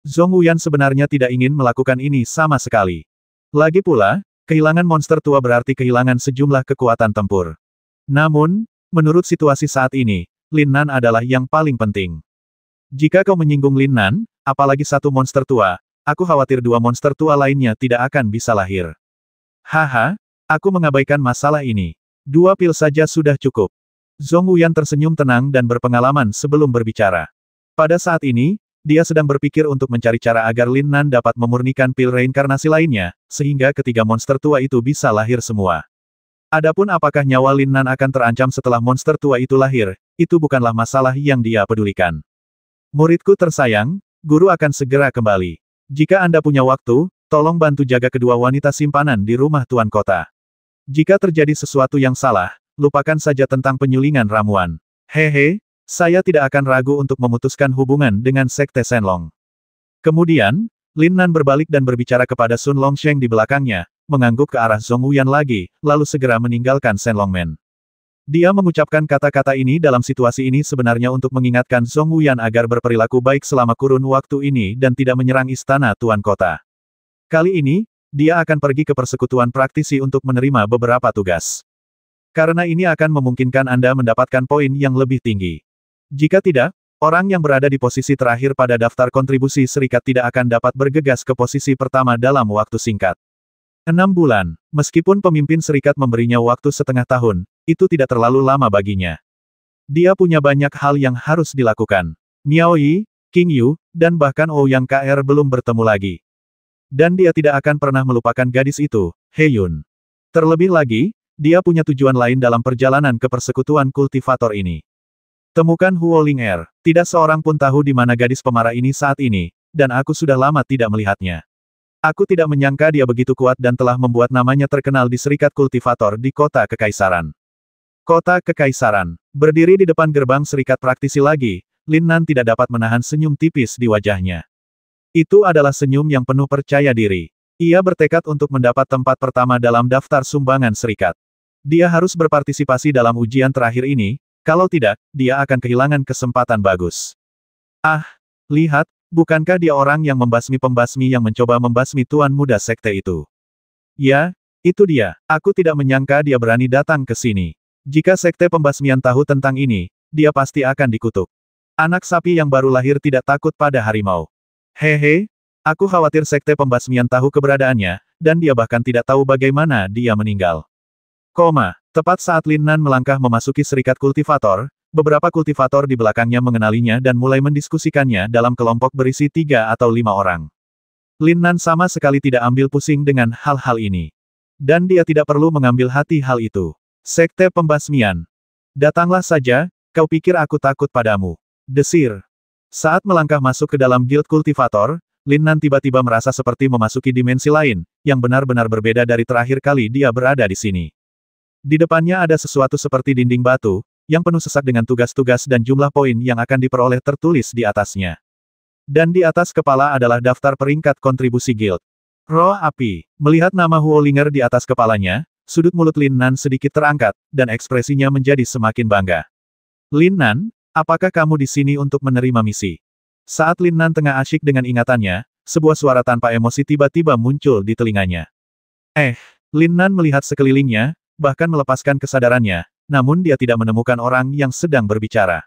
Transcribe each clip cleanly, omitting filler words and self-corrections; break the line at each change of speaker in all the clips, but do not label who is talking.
Zhong Wuyan sebenarnya tidak ingin melakukan ini sama sekali. Lagi pula, kehilangan monster tua berarti kehilangan sejumlah kekuatan tempur. Namun, menurut situasi saat ini, Lin Nan adalah yang paling penting. Jika kau menyinggung Lin Nan, apalagi satu monster tua, aku khawatir dua monster tua lainnya tidak akan bisa lahir. Haha, aku mengabaikan masalah ini. 2 pil saja sudah cukup. Zhong Wuyan tersenyum tenang dan berpengalaman sebelum berbicara. Pada saat ini, dia sedang berpikir untuk mencari cara agar Lin Nan dapat memurnikan pil reinkarnasi lainnya, sehingga ketiga monster tua itu bisa lahir semua. Adapun apakah nyawa Lin Nan akan terancam setelah monster tua itu lahir, itu bukanlah masalah yang dia pedulikan. Muridku tersayang, guru akan segera kembali. Jika Anda punya waktu, tolong bantu jaga kedua wanita simpanan di rumah Tuan Kota. Jika terjadi sesuatu yang salah, lupakan saja tentang penyulingan ramuan. Hehe, saya tidak akan ragu untuk memutuskan hubungan dengan Sekte Shenlong. Kemudian, Lin Nan berbalik dan berbicara kepada Sun Longsheng di belakangnya, mengangguk ke arah Zhong Wuyan lagi, lalu segera meninggalkan Shenlongmen. Dia mengucapkan kata-kata ini dalam situasi ini sebenarnya untuk mengingatkan Zhong Wuyan agar berperilaku baik selama kurun waktu ini dan tidak menyerang istana Tuan Kota. Kali ini, dia akan pergi ke persekutuan praktisi untuk menerima beberapa tugas. Karena ini akan memungkinkan Anda mendapatkan poin yang lebih tinggi. Jika tidak, orang yang berada di posisi terakhir pada daftar kontribusi serikat tidak akan dapat bergegas ke posisi pertama dalam waktu singkat. 6 bulan, meskipun pemimpin serikat memberinya waktu setengah tahun, itu tidak terlalu lama baginya. Dia punya banyak hal yang harus dilakukan. Miao Yi, King Yu, dan bahkan Ouyang KR belum bertemu lagi. Dan dia tidak akan pernah melupakan gadis itu, He Yun. Terlebih lagi, dia punya tujuan lain dalam perjalanan ke persekutuan kultivator ini. Temukan Huo Ling Er, tidak seorang pun tahu di mana gadis pemarah ini saat ini, dan aku sudah lama tidak melihatnya. Aku tidak menyangka dia begitu kuat dan telah membuat namanya terkenal di serikat kultivator di kota Kekaisaran. Kota Kekaisaran, berdiri di depan gerbang serikat praktisi lagi, Lin Nan tidak dapat menahan senyum tipis di wajahnya. Itu adalah senyum yang penuh percaya diri. Ia bertekad untuk mendapat tempat pertama dalam daftar sumbangan serikat. Dia harus berpartisipasi dalam ujian terakhir ini, kalau tidak, dia akan kehilangan kesempatan bagus. Ah, lihat, bukankah dia orang yang membasmi pembasmi yang mencoba membasmi tuan muda sekte itu? Ya, itu dia. Aku tidak menyangka dia berani datang ke sini. Jika sekte pembasmian tahu tentang ini, dia pasti akan dikutuk. Anak sapi yang baru lahir tidak takut pada harimau. Hehe, aku khawatir sekte pembasmian tahu keberadaannya, dan dia bahkan tidak tahu bagaimana dia meninggal. Tepat saat Lin Nan melangkah memasuki serikat kultivator, beberapa kultivator di belakangnya mengenalinya dan mulai mendiskusikannya dalam kelompok berisi 3 atau 5 orang. Lin Nan sama sekali tidak ambil pusing dengan hal-hal ini. Dan dia tidak perlu mengambil hati hal itu. Sekte pembasmian. Datanglah saja, kau pikir aku takut padamu. Desir. Saat melangkah masuk ke dalam guild kultivator, Lin Nan tiba-tiba merasa seperti memasuki dimensi lain, yang benar-benar berbeda dari terakhir kali dia berada di sini. Di depannya ada sesuatu seperti dinding batu, yang penuh sesak dengan tugas-tugas dan jumlah poin yang akan diperoleh tertulis di atasnya. Dan di atas kepala adalah daftar peringkat kontribusi guild. Roh api. Melihat nama Huo Linger di atas kepalanya, sudut mulut Lin Nan sedikit terangkat, dan ekspresinya menjadi semakin bangga. Lin Nan, apakah kamu di sini untuk menerima misi? Saat Lin Nan tengah asyik dengan ingatannya, sebuah suara tanpa emosi tiba-tiba muncul di telinganya. Lin Nan melihat sekelilingnya, bahkan melepaskan kesadarannya, namun dia tidak menemukan orang yang sedang berbicara.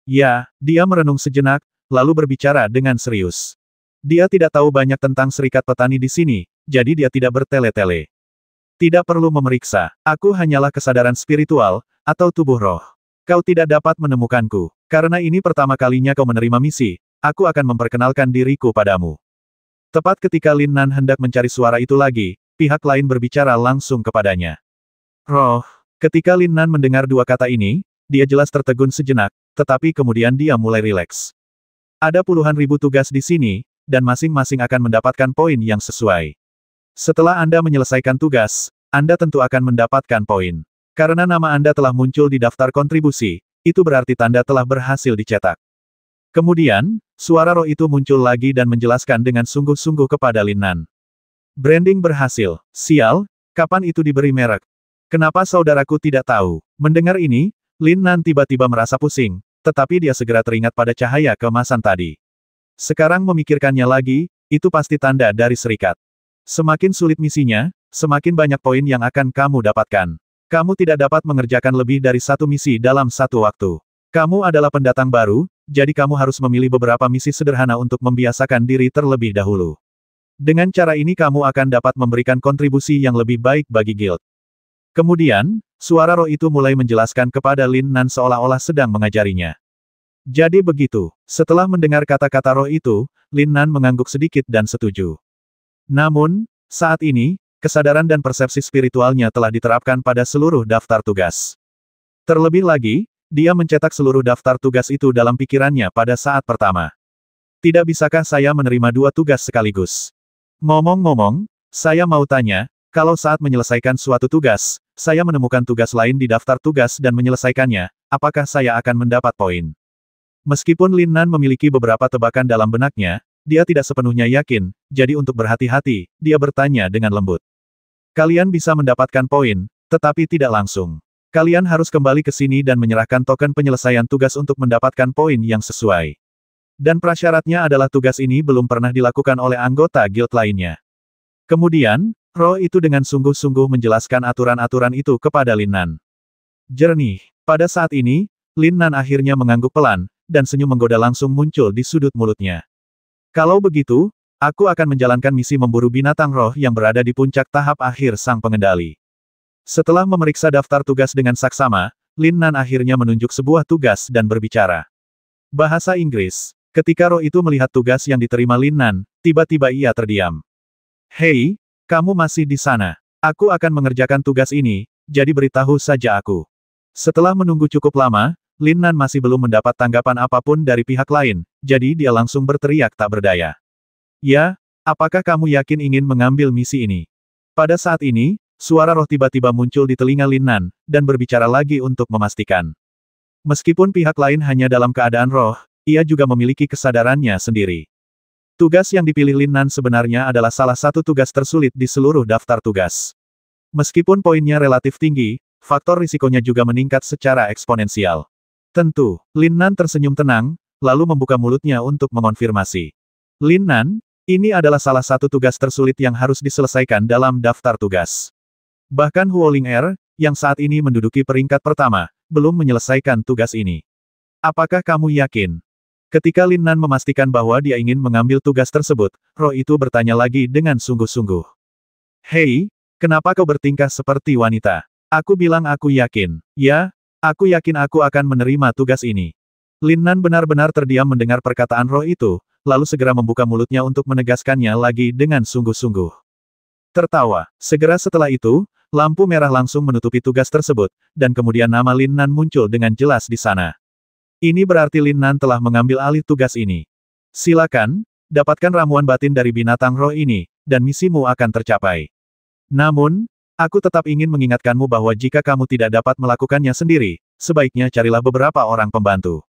Ya, dia merenung sejenak, lalu berbicara dengan serius. Dia tidak tahu banyak tentang serikat petani di sini, jadi dia tidak bertele-tele. Tidak perlu memeriksa, aku hanyalah kesadaran spiritual, atau tubuh roh. Kau tidak dapat menemukanku, karena ini pertama kalinya kau menerima misi, aku akan memperkenalkan diriku padamu. Tepat ketika Lin Nan hendak mencari suara itu lagi, pihak lain berbicara langsung kepadanya. Roh. Ketika Lin Nan mendengar 2 kata ini, dia jelas tertegun sejenak, tetapi kemudian dia mulai rileks. Ada puluhan ribu tugas di sini, dan masing-masing akan mendapatkan poin yang sesuai. Setelah Anda menyelesaikan tugas, Anda tentu akan mendapatkan poin. Karena nama Anda telah muncul di daftar kontribusi, itu berarti tanda telah berhasil dicetak. Kemudian, suara roh itu muncul lagi dan menjelaskan dengan sungguh-sungguh kepada Lin Nan. Branding berhasil. Sial, kapan itu diberi merek? Kenapa saudaraku tidak tahu? Mendengar ini, Lin Nan tiba-tiba merasa pusing, tetapi dia segera teringat pada cahaya keemasan tadi. Sekarang memikirkannya lagi, itu pasti tanda dari serikat. Semakin sulit misinya, semakin banyak poin yang akan kamu dapatkan. Kamu tidak dapat mengerjakan lebih dari satu misi dalam satu waktu. Kamu adalah pendatang baru, jadi kamu harus memilih beberapa misi sederhana untuk membiasakan diri terlebih dahulu. Dengan cara ini kamu akan dapat memberikan kontribusi yang lebih baik bagi guild. Kemudian, suara roh itu mulai menjelaskan kepada Lin Nan seolah-olah sedang mengajarinya. Jadi begitu, setelah mendengar kata-kata roh itu, Lin Nan mengangguk sedikit dan setuju. Namun, saat ini, kesadaran dan persepsi spiritualnya telah diterapkan pada seluruh daftar tugas. Terlebih lagi, dia mencetak seluruh daftar tugas itu dalam pikirannya pada saat pertama. Tidak bisakah saya menerima dua tugas sekaligus? Ngomong-ngomong, saya mau tanya, kalau saat menyelesaikan suatu tugas, saya menemukan tugas lain di daftar tugas dan menyelesaikannya, apakah saya akan mendapat poin? Meskipun Lin Nan memiliki beberapa tebakan dalam benaknya, dia tidak sepenuhnya yakin, jadi untuk berhati-hati, dia bertanya dengan lembut. Kalian bisa mendapatkan poin, tetapi tidak langsung. Kalian harus kembali ke sini dan menyerahkan token penyelesaian tugas untuk mendapatkan poin yang sesuai. Dan prasyaratnya adalah tugas ini belum pernah dilakukan oleh anggota guild lainnya. Kemudian, roh itu dengan sungguh-sungguh menjelaskan aturan-aturan itu kepada Lin Nan. Jernih. Pada saat ini, Lin Nan akhirnya mengangguk pelan, dan senyum menggoda langsung muncul di sudut mulutnya. Kalau begitu, aku akan menjalankan misi memburu binatang roh yang berada di puncak tahap akhir sang pengendali. Setelah memeriksa daftar tugas dengan saksama, Lin Nan akhirnya menunjuk sebuah tugas dan berbicara. Bahasa Inggris. Ketika roh itu melihat tugas yang diterima Lin Nan, tiba-tiba ia terdiam. Hei, kamu masih di sana. Aku akan mengerjakan tugas ini, jadi beritahu saja aku. Setelah menunggu cukup lama, Lin Nan masih belum mendapat tanggapan apapun dari pihak lain, jadi dia langsung berteriak tak berdaya. Ya, apakah kamu yakin ingin mengambil misi ini? Pada saat ini, suara roh tiba-tiba muncul di telinga Lin Nan, dan berbicara lagi untuk memastikan. Meskipun pihak lain hanya dalam keadaan roh, ia juga memiliki kesadarannya sendiri. Tugas yang dipilih Lin Nan sebenarnya adalah salah satu tugas tersulit di seluruh daftar tugas. Meskipun poinnya relatif tinggi, faktor risikonya juga meningkat secara eksponensial. Tentu, Lin Nan tersenyum tenang, lalu membuka mulutnya untuk mengonfirmasi. Lin Nan, ini adalah salah satu tugas tersulit yang harus diselesaikan dalam daftar tugas. Bahkan Huo Ling Er, yang saat ini menduduki peringkat pertama, belum menyelesaikan tugas ini. Apakah kamu yakin? Ketika Lin Nan memastikan bahwa dia ingin mengambil tugas tersebut, roh itu bertanya lagi dengan sungguh-sungguh. Hei, kenapa kau bertingkah seperti wanita? Aku bilang aku yakin. Ya, aku yakin aku akan menerima tugas ini. Lin Nan benar-benar terdiam mendengar perkataan roh itu, lalu segera membuka mulutnya untuk menegaskannya lagi dengan sungguh-sungguh. Tertawa. Segera setelah itu, lampu merah langsung menutupi tugas tersebut, dan kemudian nama Lin Nan muncul dengan jelas di sana. Ini berarti Lin Nan telah mengambil alih tugas ini. Silakan, dapatkan ramuan batin dari binatang roh ini, dan misimu akan tercapai. Namun, aku tetap ingin mengingatkanmu bahwa jika kamu tidak dapat melakukannya sendiri, sebaiknya carilah beberapa orang pembantu.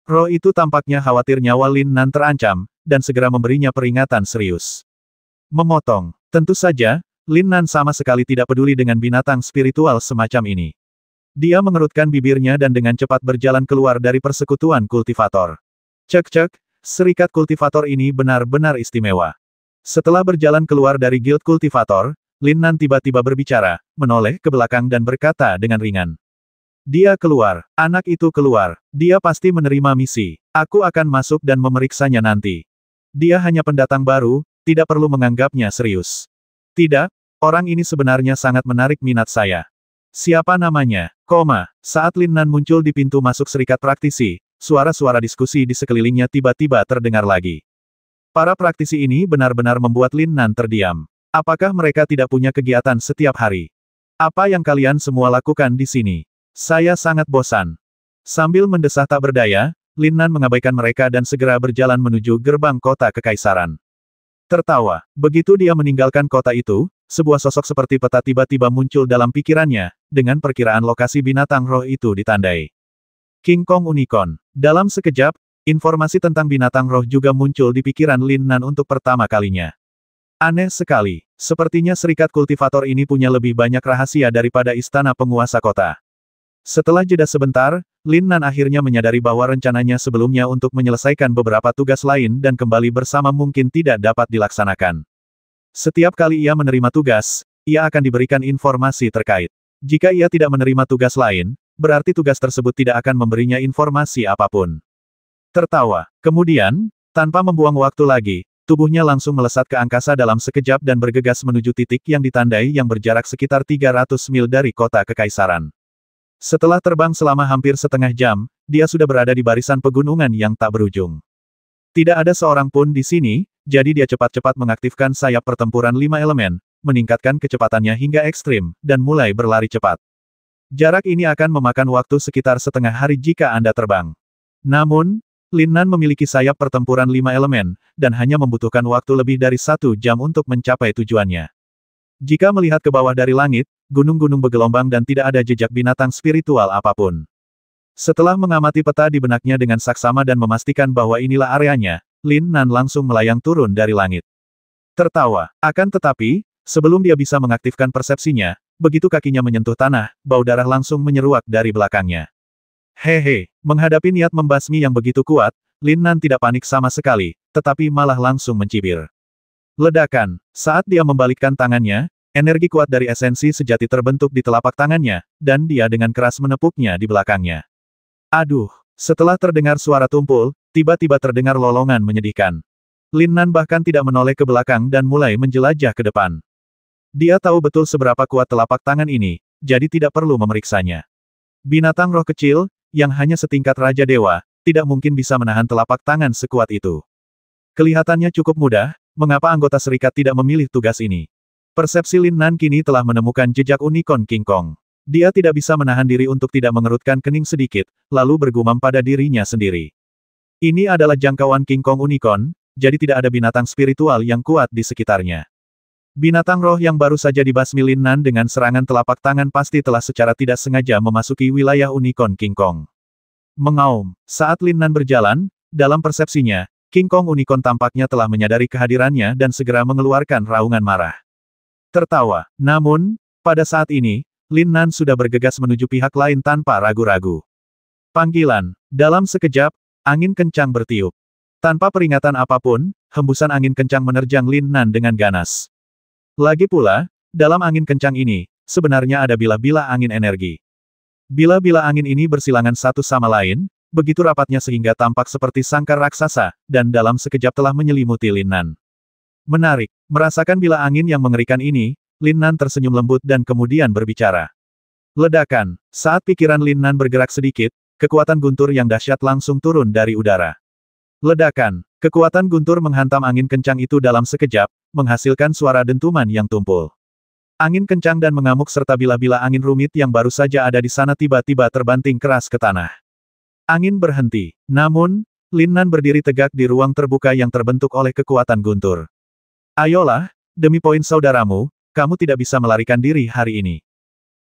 Roh itu tampaknya khawatir nyawa Lin Nan terancam, dan segera memberinya peringatan serius. Memotong. Tentu saja, Lin Nan sama sekali tidak peduli dengan binatang spiritual semacam ini. Dia mengerutkan bibirnya dan dengan cepat berjalan keluar dari persekutuan kultivator. Cek-cek, serikat kultivator ini benar-benar istimewa. Setelah berjalan keluar dari guild kultivator, Lin Nan tiba-tiba berbicara, menoleh ke belakang dan berkata dengan ringan. Dia keluar. Anak itu keluar. Dia pasti menerima misi. Aku akan masuk dan memeriksanya nanti. Dia hanya pendatang baru, tidak perlu menganggapnya serius. Tidak, orang ini sebenarnya sangat menarik minat saya. Siapa namanya? Saat Lin Nan muncul di pintu masuk serikat praktisi, suara-suara diskusi di sekelilingnya tiba-tiba terdengar lagi. Para praktisi ini benar-benar membuat Lin Nan terdiam. Apakah mereka tidak punya kegiatan setiap hari? Apa yang kalian semua lakukan di sini? Saya sangat bosan. Sambil mendesah tak berdaya, Lin Nan mengabaikan mereka dan segera berjalan menuju gerbang kota kekaisaran. Tertawa. Begitu dia meninggalkan kota itu, sebuah sosok seperti peta tiba-tiba muncul dalam pikirannya, dengan perkiraan lokasi binatang roh itu ditandai. King Kong Unicorn. Dalam sekejap, informasi tentang binatang roh juga muncul di pikiran Lin Nan untuk pertama kalinya. Aneh sekali. Sepertinya serikat kultivator ini punya lebih banyak rahasia daripada istana penguasa kota. Setelah jeda sebentar, Lin Nan akhirnya menyadari bahwa rencananya sebelumnya untuk menyelesaikan beberapa tugas lain dan kembali bersama mungkin tidak dapat dilaksanakan. Setiap kali ia menerima tugas, ia akan diberikan informasi terkait. Jika ia tidak menerima tugas lain, berarti tugas tersebut tidak akan memberinya informasi apapun. Tertawa. Kemudian, tanpa membuang waktu lagi, tubuhnya langsung melesat ke angkasa dalam sekejap dan bergegas menuju titik yang ditandai yang berjarak sekitar 300 mil dari kota kekaisaran. Setelah terbang selama hampir setengah jam, dia sudah berada di barisan pegunungan yang tak berujung. Tidak ada seorang pun di sini, jadi dia cepat-cepat mengaktifkan sayap pertempuran 5 elemen, meningkatkan kecepatannya hingga ekstrim, dan mulai berlari cepat. Jarak ini akan memakan waktu sekitar setengah hari jika Anda terbang. Namun, Lin Nan memiliki sayap pertempuran 5 elemen, dan hanya membutuhkan waktu lebih dari 1 jam untuk mencapai tujuannya. Jika melihat ke bawah dari langit, gunung-gunung bergelombang dan tidak ada jejak binatang spiritual apapun. Setelah mengamati peta di benaknya dengan saksama dan memastikan bahwa inilah areanya, Lin Nan langsung melayang turun dari langit. Tertawa. Akan tetapi, sebelum dia bisa mengaktifkan persepsinya, begitu kakinya menyentuh tanah, bau darah langsung menyeruak dari belakangnya. Hehe, menghadapi niat membasmi yang begitu kuat, Lin Nan tidak panik sama sekali, tetapi malah langsung mencibir. Ledakan. Saat dia membalikkan tangannya, energi kuat dari esensi sejati terbentuk di telapak tangannya, dan dia dengan keras menepuknya di belakangnya. Aduh, setelah terdengar suara tumpul, tiba-tiba terdengar lolongan menyedihkan. Lin Nan bahkan tidak menoleh ke belakang dan mulai menjelajah ke depan. Dia tahu betul seberapa kuat telapak tangan ini, jadi tidak perlu memeriksanya. Binatang roh kecil, yang hanya setingkat Raja Dewa, tidak mungkin bisa menahan telapak tangan sekuat itu. Kelihatannya cukup mudah, mengapa anggota serikat tidak memilih tugas ini? Persepsi Lin Nan kini telah menemukan jejak unicorn King Kong. Dia tidak bisa menahan diri untuk tidak mengerutkan kening sedikit, lalu bergumam pada dirinya sendiri. Ini adalah jangkauan King Kong unicorn, jadi tidak ada binatang spiritual yang kuat di sekitarnya. Binatang roh yang baru saja dibasmi Lin Nan dengan serangan telapak tangan pasti telah secara tidak sengaja memasuki wilayah unicorn King Kong. Mengaum. Saat Lin Nan berjalan, dalam persepsinya, King Kong unicorn tampaknya telah menyadari kehadirannya dan segera mengeluarkan raungan marah. Tertawa. Namun, pada saat ini, Lin Nan sudah bergegas menuju pihak lain tanpa ragu-ragu. Panggilan. Dalam sekejap, angin kencang bertiup. Tanpa peringatan apapun, hembusan angin kencang menerjang Lin Nan dengan ganas. Lagi pula, dalam angin kencang ini, sebenarnya ada bilah-bilah angin energi. Bilah-bilah angin ini bersilangan satu sama lain, begitu rapatnya sehingga tampak seperti sangkar raksasa, dan dalam sekejap telah menyelimuti Lin Nan. Menarik, merasakan bilah angin yang mengerikan ini, Lin Nan tersenyum lembut dan kemudian berbicara. Ledakan. Saat pikiran Lin Nan bergerak sedikit, kekuatan guntur yang dahsyat langsung turun dari udara. Ledakan. Kekuatan guntur menghantam angin kencang itu dalam sekejap, menghasilkan suara dentuman yang tumpul. Angin kencang dan mengamuk serta bilah-bilah angin rumit yang baru saja ada di sana tiba-tiba terbanting keras ke tanah. Angin berhenti. Namun, Lin Nan berdiri tegak di ruang terbuka yang terbentuk oleh kekuatan guntur. Ayolah, demi poin saudaramu, kamu tidak bisa melarikan diri hari ini.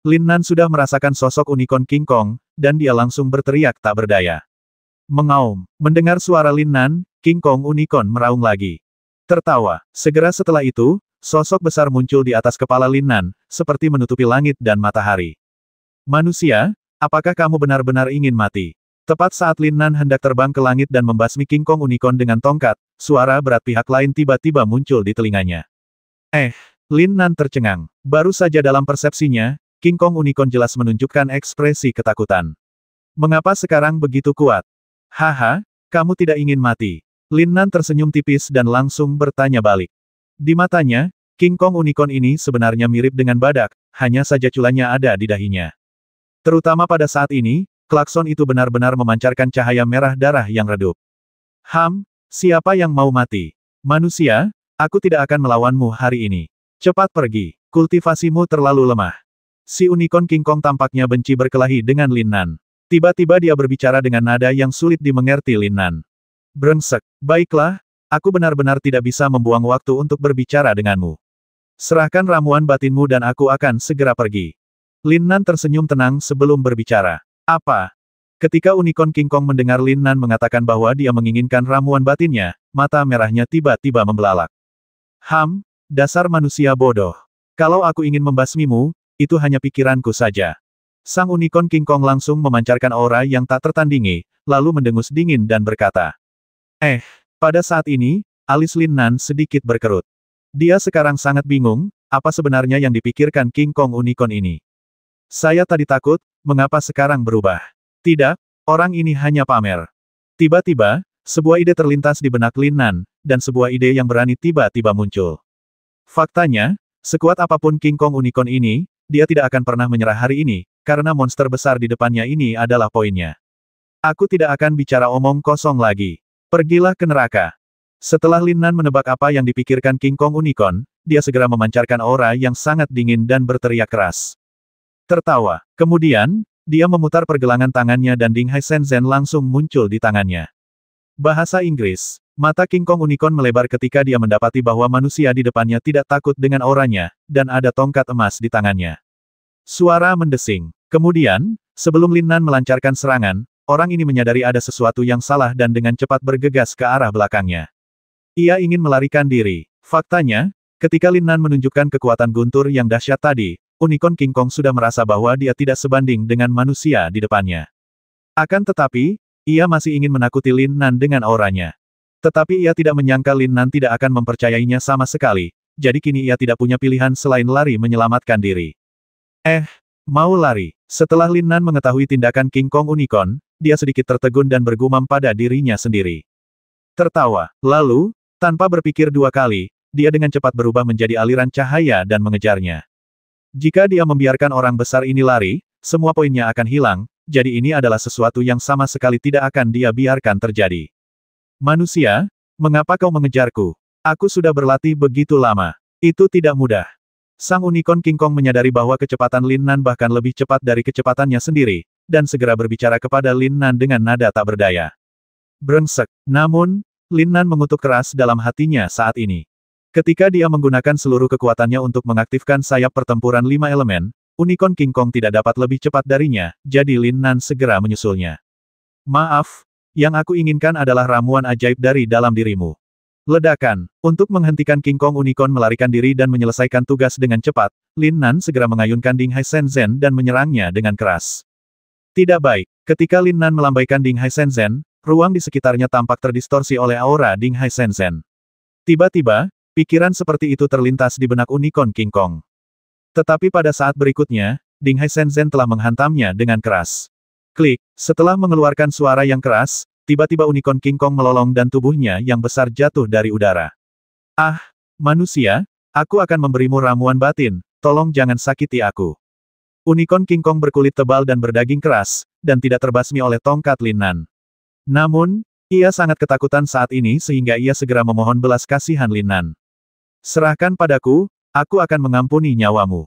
Lin Nan sudah merasakan sosok unicorn King Kong, dan dia langsung berteriak tak berdaya. Mengaum. Mendengar suara Lin Nan, King Kong unicorn meraung lagi. Tertawa. Segera setelah itu, sosok besar muncul di atas kepala Lin Nan, seperti menutupi langit dan matahari. Manusia, apakah kamu benar-benar ingin mati? Tepat saat Lin Nan hendak terbang ke langit dan membasmi King Kong unicorn dengan tongkat, suara berat pihak lain tiba-tiba muncul di telinganya. Lin Nan tercengang. Baru saja dalam persepsinya, King Kong unicorn jelas menunjukkan ekspresi ketakutan. Mengapa sekarang begitu kuat? Haha, kamu tidak ingin mati. Lin Nan tersenyum tipis dan langsung bertanya balik. Di matanya, King Kong unicorn ini sebenarnya mirip dengan badak, hanya saja culanya ada di dahinya. Terutama pada saat ini, klakson itu benar-benar memancarkan cahaya merah darah yang redup. Siapa yang mau mati? Manusia, aku tidak akan melawanmu hari ini. Cepat pergi, kultivasimu terlalu lemah. Si unicorn King Kong tampaknya benci berkelahi dengan Lin Nan. Tiba-tiba dia berbicara dengan nada yang sulit dimengerti Lin Nan. Brengsek, baiklah, aku benar-benar tidak bisa membuang waktu untuk berbicara denganmu. Serahkan ramuan batinmu dan aku akan segera pergi. Lin Nan tersenyum tenang sebelum berbicara. Apa? Ketika unicorn King Kong mendengar Lin Nan mengatakan bahwa dia menginginkan ramuan batinnya, mata merahnya tiba-tiba membelalak. Dasar manusia bodoh. Kalau aku ingin membasmimu, itu hanya pikiranku saja. Sang unicorn King Kong langsung memancarkan aura yang tak tertandingi, lalu mendengus dingin dan berkata. Pada saat ini, alis Lin Nan sedikit berkerut. Dia sekarang sangat bingung, apa sebenarnya yang dipikirkan King Kong unicorn ini. Saya tadi takut, mengapa sekarang berubah? Tidak, orang ini hanya pamer. Tiba-tiba, sebuah ide terlintas di benak Lin Nan, dan sebuah ide yang berani tiba-tiba muncul. Faktanya, sekuat apapun King Kong unicorn ini, dia tidak akan pernah menyerah hari ini, karena monster besar di depannya ini adalah poinnya. Aku tidak akan bicara omong kosong lagi. Pergilah ke neraka. Setelah Lin Nan menebak apa yang dipikirkan King Kong unicorn, dia segera memancarkan aura yang sangat dingin dan berteriak keras. Tertawa. Kemudian, dia memutar pergelangan tangannya dan Ding Hai Shenzhen langsung muncul di tangannya. Bahasa Inggris. Mata King Kong unicorn melebar ketika dia mendapati bahwa manusia di depannya tidak takut dengan auranya, dan ada tongkat emas di tangannya. Suara mendesing. Kemudian, sebelum Lin Nan melancarkan serangan, orang ini menyadari ada sesuatu yang salah dan dengan cepat bergegas ke arah belakangnya. Ia ingin melarikan diri. Faktanya, ketika Lin Nan menunjukkan kekuatan guntur yang dahsyat tadi, unicorn King Kong sudah merasa bahwa dia tidak sebanding dengan manusia di depannya. Akan tetapi, ia masih ingin menakuti Lin Nan dengan auranya. Tetapi ia tidak menyangka Lin Nan tidak akan mempercayainya sama sekali, jadi kini ia tidak punya pilihan selain lari menyelamatkan diri. Mau lari. Setelah Lin Nan mengetahui tindakan King Kong unicorn, dia sedikit tertegun dan bergumam pada dirinya sendiri. Tertawa. Lalu, tanpa berpikir dua kali, dia dengan cepat berubah menjadi aliran cahaya dan mengejarnya. Jika dia membiarkan orang besar ini lari, semua poinnya akan hilang, jadi ini adalah sesuatu yang sama sekali tidak akan dia biarkan terjadi. Manusia, mengapa kau mengejarku? Aku sudah berlatih begitu lama. Itu tidak mudah. Sang unicorn King Kong menyadari bahwa kecepatan Lin Nan bahkan lebih cepat dari kecepatannya sendiri, dan segera berbicara kepada Lin Nan dengan nada tak berdaya. Brengsek. Namun, Lin Nan mengutuk keras dalam hatinya saat ini. Ketika dia menggunakan seluruh kekuatannya untuk mengaktifkan sayap pertempuran 5 elemen, unicorn King Kong tidak dapat lebih cepat darinya, jadi Lin Nan segera menyusulnya. Maaf, yang aku inginkan adalah ramuan ajaib dari dalam dirimu. Ledakan. Untuk menghentikan King Kong unicorn melarikan diri dan menyelesaikan tugas dengan cepat, Lin Nan segera mengayunkan Ding Hai Shenzhen dan menyerangnya dengan keras. Tidak baik. Ketika Lin Nan melambaikan Ding Hai Shenzhen, ruang di sekitarnya tampak terdistorsi oleh aura Ding Hai Shenzhen. Tiba-tiba, pikiran seperti itu terlintas di benak unicorn King Kong. Tetapi pada saat berikutnya, Ding Hai Shenzhen telah menghantamnya dengan keras. Klik. Setelah mengeluarkan suara yang keras, tiba-tiba unicorn King Kong melolong dan tubuhnya yang besar jatuh dari udara. Manusia, aku akan memberimu ramuan batin, tolong jangan sakiti aku. Unicorn King Kong berkulit tebal dan berdaging keras, dan tidak terbasmi oleh tongkat Lin Nan. Namun, ia sangat ketakutan saat ini sehingga ia segera memohon belas kasihan Lin Nan. Serahkan padaku, aku akan mengampuni nyawamu.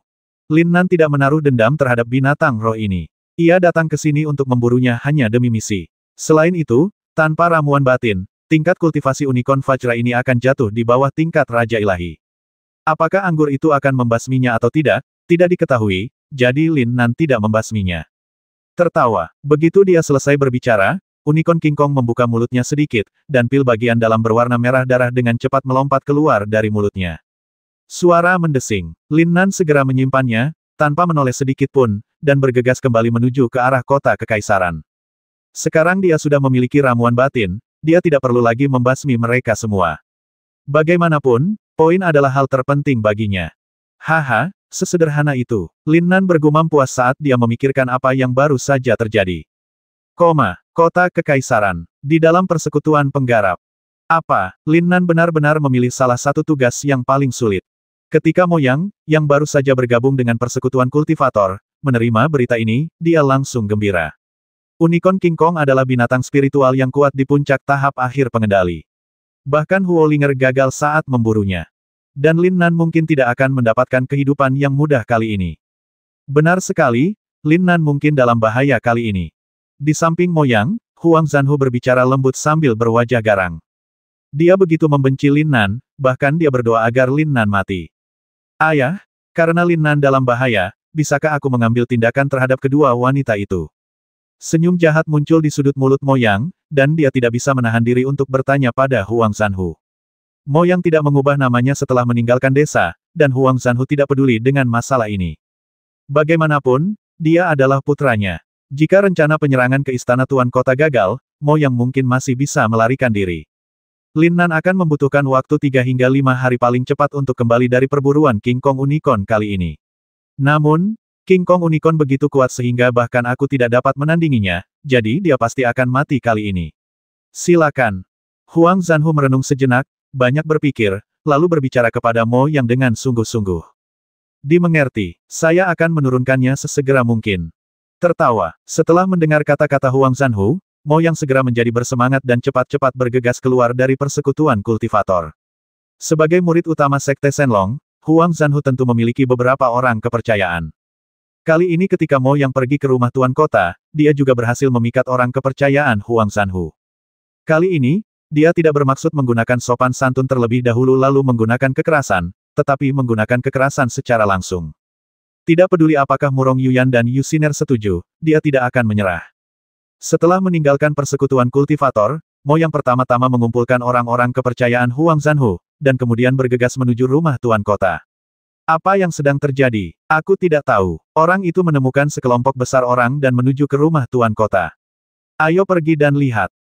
Lin Nan tidak menaruh dendam terhadap binatang roh ini. Ia datang ke sini untuk memburunya hanya demi misi. Selain itu, tanpa ramuan batin, tingkat kultivasi unicorn Vajra ini akan jatuh di bawah tingkat Raja Ilahi. Apakah anggur itu akan membasminya atau tidak, tidak diketahui, jadi Lin Nan tidak membasminya. Tertawa. Begitu dia selesai berbicara, unicorn King Kong membuka mulutnya sedikit, dan pil bagian dalam berwarna merah darah dengan cepat melompat keluar dari mulutnya. Suara mendesing. Lin Nan segera menyimpannya, tanpa menoleh sedikit pun, dan bergegas kembali menuju ke arah kota kekaisaran. Sekarang dia sudah memiliki ramuan batin, dia tidak perlu lagi membasmi mereka semua. Bagaimanapun, poin adalah hal terpenting baginya. Haha, sesederhana itu. Lin Nan bergumam puas saat dia memikirkan apa yang baru saja terjadi. Kota kekaisaran. Di dalam persekutuan penggarap. Lin Nan benar-benar memilih salah satu tugas yang paling sulit. Ketika Mo Yang, yang baru saja bergabung dengan persekutuan kultivator, menerima berita ini, dia langsung gembira. Unicorn King Kong adalah binatang spiritual yang kuat di puncak tahap akhir pengendali. Bahkan Huo Linger gagal saat memburunya. Dan Lin Nan mungkin tidak akan mendapatkan kehidupan yang mudah kali ini. Benar sekali, Lin Nan mungkin dalam bahaya kali ini. Di samping Mo Yang, Huang Zanhu berbicara lembut sambil berwajah garang. Dia begitu membenci Lin Nan, bahkan dia berdoa agar Lin Nan mati. Ayah, karena Lin Nan dalam bahaya, bisakah aku mengambil tindakan terhadap kedua wanita itu? Senyum jahat muncul di sudut mulut Mo Yang, dan dia tidak bisa menahan diri untuk bertanya pada Huang Zanhu. Mo Yang tidak mengubah namanya setelah meninggalkan desa, dan Huang Zanhu tidak peduli dengan masalah ini. Bagaimanapun, dia adalah putranya. Jika rencana penyerangan ke istana Tuan Kota gagal, Mo Yang mungkin masih bisa melarikan diri. Lin Nan akan membutuhkan waktu 3 hingga 5 hari paling cepat untuk kembali dari perburuan King Kong Unicorn kali ini. Namun, King Kong Unicorn begitu kuat sehingga bahkan aku tidak dapat menandinginya, jadi dia pasti akan mati kali ini. Silakan. Huang Zanhu merenung sejenak, banyak berpikir, lalu berbicara kepada Mo Yang dengan sungguh-sungguh. Dimengerti, saya akan menurunkannya sesegera mungkin. Tertawa, setelah mendengar kata-kata Huang Zanhu, Mo Yang segera menjadi bersemangat dan cepat-cepat bergegas keluar dari persekutuan kultivator. Sebagai murid utama Sekte Shenlong, Huang Zanhu tentu memiliki beberapa orang kepercayaan. Kali ini ketika Mo Yang pergi ke rumah Tuan Kota, dia juga berhasil memikat orang kepercayaan Huang Zanhu. Kali ini, dia tidak bermaksud menggunakan sopan santun terlebih dahulu lalu menggunakan kekerasan, tetapi menggunakan kekerasan secara langsung. Tidak peduli apakah Murong Yuyan dan Yu Xiner setuju, dia tidak akan menyerah. Setelah meninggalkan persekutuan kultivator, Mo Yang pertama-tama mengumpulkan orang-orang kepercayaan Huang Zanhu, dan kemudian bergegas menuju rumah Tuan Kota. Apa yang sedang terjadi? Aku tidak tahu. Orang itu menemukan sekelompok besar orang dan menuju ke rumah Tuan Kota. Ayo pergi dan lihat.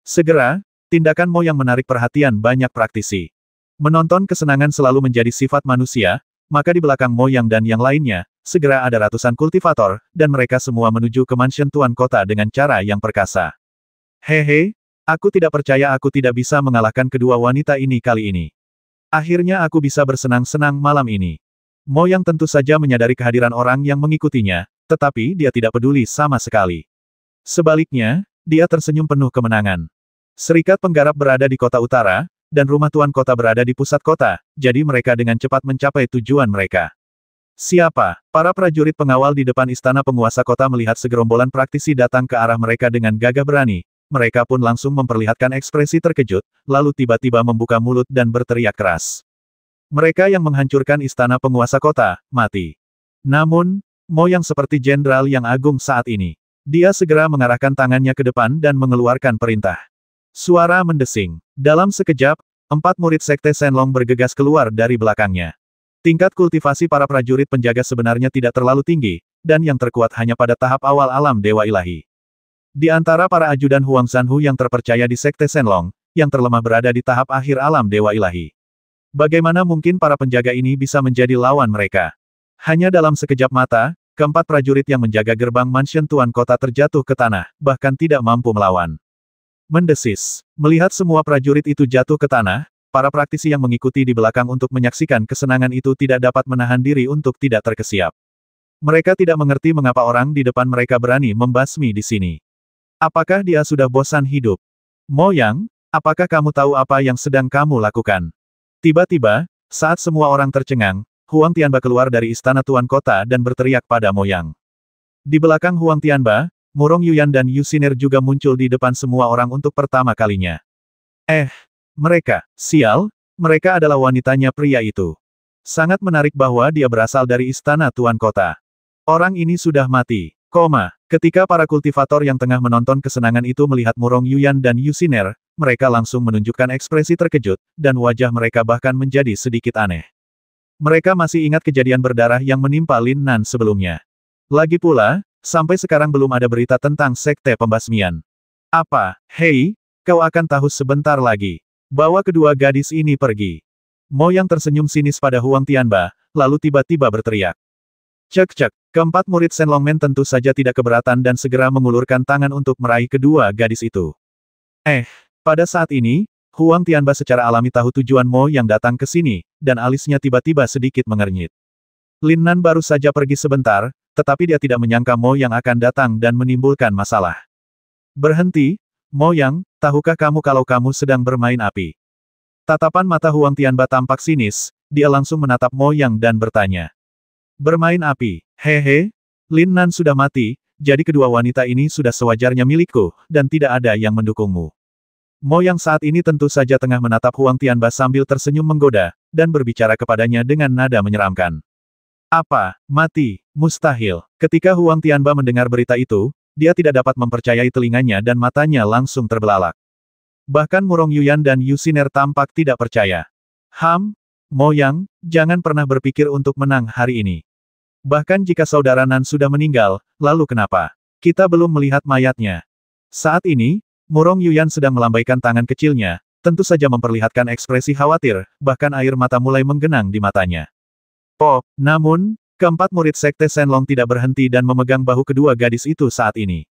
Segera, tindakan Mo Yang menarik perhatian banyak praktisi. Menonton kesenangan selalu menjadi sifat manusia, maka di belakang Mo Yang dan yang lainnya, segera ada ratusan kultivator, dan mereka semua menuju ke mansion Tuan Kota dengan cara yang perkasa. Hehe, aku tidak percaya aku tidak bisa mengalahkan kedua wanita ini kali ini. Akhirnya aku bisa bersenang-senang malam ini. Mo Yang tentu saja menyadari kehadiran orang yang mengikutinya, tetapi dia tidak peduli sama sekali. Sebaliknya, dia tersenyum penuh kemenangan. Serikat penggarap berada di kota utara, dan rumah Tuan Kota berada di pusat kota, jadi mereka dengan cepat mencapai tujuan mereka. Siapa? Para prajurit pengawal di depan istana penguasa kota melihat segerombolan praktisi datang ke arah mereka dengan gagah berani, mereka pun langsung memperlihatkan ekspresi terkejut, lalu tiba-tiba membuka mulut dan berteriak keras. Mereka yang menghancurkan istana penguasa kota, mati. Namun, Mo Yang seperti jenderal yang agung saat ini. Dia segera mengarahkan tangannya ke depan dan mengeluarkan perintah. Suara mendesing. Dalam sekejap, 4 murid Sekte Shenlong bergegas keluar dari belakangnya. Tingkat kultivasi para prajurit penjaga sebenarnya tidak terlalu tinggi, dan yang terkuat hanya pada tahap awal alam Dewa Ilahi. Di antara para ajudan Huang Zanhu yang terpercaya di Sekte Shenlong, yang terlemah berada di tahap akhir alam Dewa Ilahi. Bagaimana mungkin para penjaga ini bisa menjadi lawan mereka? Hanya dalam sekejap mata, keempat prajurit yang menjaga gerbang mansion Tuan Kota terjatuh ke tanah, bahkan tidak mampu melawan. Mendesis. Melihat semua prajurit itu jatuh ke tanah, para praktisi yang mengikuti di belakang untuk menyaksikan kesenangan itu tidak dapat menahan diri untuk tidak terkesiap. Mereka tidak mengerti mengapa orang di depan mereka berani membasmi di sini. Apakah dia sudah bosan hidup? Mo Yang, apakah kamu tahu apa yang sedang kamu lakukan? Tiba-tiba, saat semua orang tercengang, Huang Tianba keluar dari istana Tuan Kota dan berteriak pada Mo Yang. Di belakang Huang Tianba, Murong Yuyan dan Yu Xiner juga muncul di depan semua orang untuk pertama kalinya. Mereka adalah wanitanya pria itu. Sangat menarik bahwa dia berasal dari istana Tuan Kota. Orang ini sudah mati. Ketika para kultivator yang tengah menonton kesenangan itu melihat Murong Yuyan dan Yu Xiner, mereka langsung menunjukkan ekspresi terkejut, dan wajah mereka bahkan menjadi sedikit aneh. Mereka masih ingat kejadian berdarah yang menimpa Lin Nan sebelumnya. Lagi pula, sampai sekarang belum ada berita tentang sekte pembasmian. Hei, kau akan tahu sebentar lagi. Bawa kedua gadis ini pergi. Mo Yang tersenyum sinis pada Huang Tianba, lalu tiba-tiba berteriak. Cek, keempat murid Shenlongmen tentu saja tidak keberatan dan segera mengulurkan tangan untuk meraih kedua gadis itu. Pada saat ini, Huang Tianba secara alami tahu tujuan Mo Yang datang ke sini, dan alisnya tiba-tiba sedikit mengernyit. Lin Nan baru saja pergi sebentar, tetapi dia tidak menyangka Mo Yang akan datang dan menimbulkan masalah. Berhenti, Mo Yang, tahukah kamu kalau kamu sedang bermain api? Tatapan mata Huang Tianba tampak sinis, dia langsung menatap Mo Yang dan bertanya. Bermain api, hehe, Lin Nan sudah mati, jadi kedua wanita ini sudah sewajarnya milikku, dan tidak ada yang mendukungmu. Mo Yang saat ini tentu saja tengah menatap Huang Tianba sambil tersenyum menggoda, dan berbicara kepadanya dengan nada menyeramkan. Mati? Mustahil. Ketika Huang Tianba mendengar berita itu, dia tidak dapat mempercayai telinganya dan matanya langsung terbelalak. Bahkan Murong Yuyan dan Yu Xiner tampak tidak percaya. Mo Yang, jangan pernah berpikir untuk menang hari ini. Bahkan jika saudara Nan sudah meninggal, lalu kenapa? Kita belum melihat mayatnya. Saat ini, Murong Yuyan sedang melambaikan tangan kecilnya, tentu saja memperlihatkan ekspresi khawatir, bahkan air mata mulai menggenang di matanya. Pop, namun, keempat murid Sekte Shenlong tidak berhenti dan memegang bahu kedua gadis itu saat ini.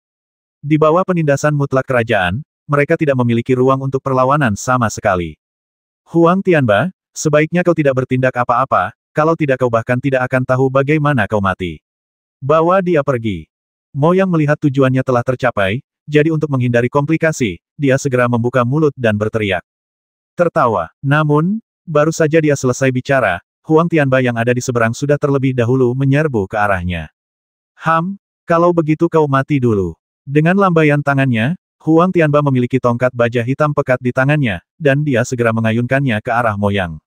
Di bawah penindasan mutlak kerajaan, mereka tidak memiliki ruang untuk perlawanan sama sekali. Huang Tianba, sebaiknya kau tidak bertindak apa-apa, kalau tidak kau bahkan tidak akan tahu bagaimana kau mati. Bawa dia pergi. Mo yang melihat tujuannya telah tercapai, jadi untuk menghindari komplikasi, dia segera membuka mulut dan berteriak. Tertawa. Namun, baru saja dia selesai bicara, Huang Tianba yang ada di seberang sudah terlebih dahulu menyerbu ke arahnya. Kalau begitu kau mati dulu. Dengan lambaian tangannya, Huang Tianba memiliki tongkat baja hitam pekat di tangannya, dan dia segera mengayunkannya ke arah Mo Yang.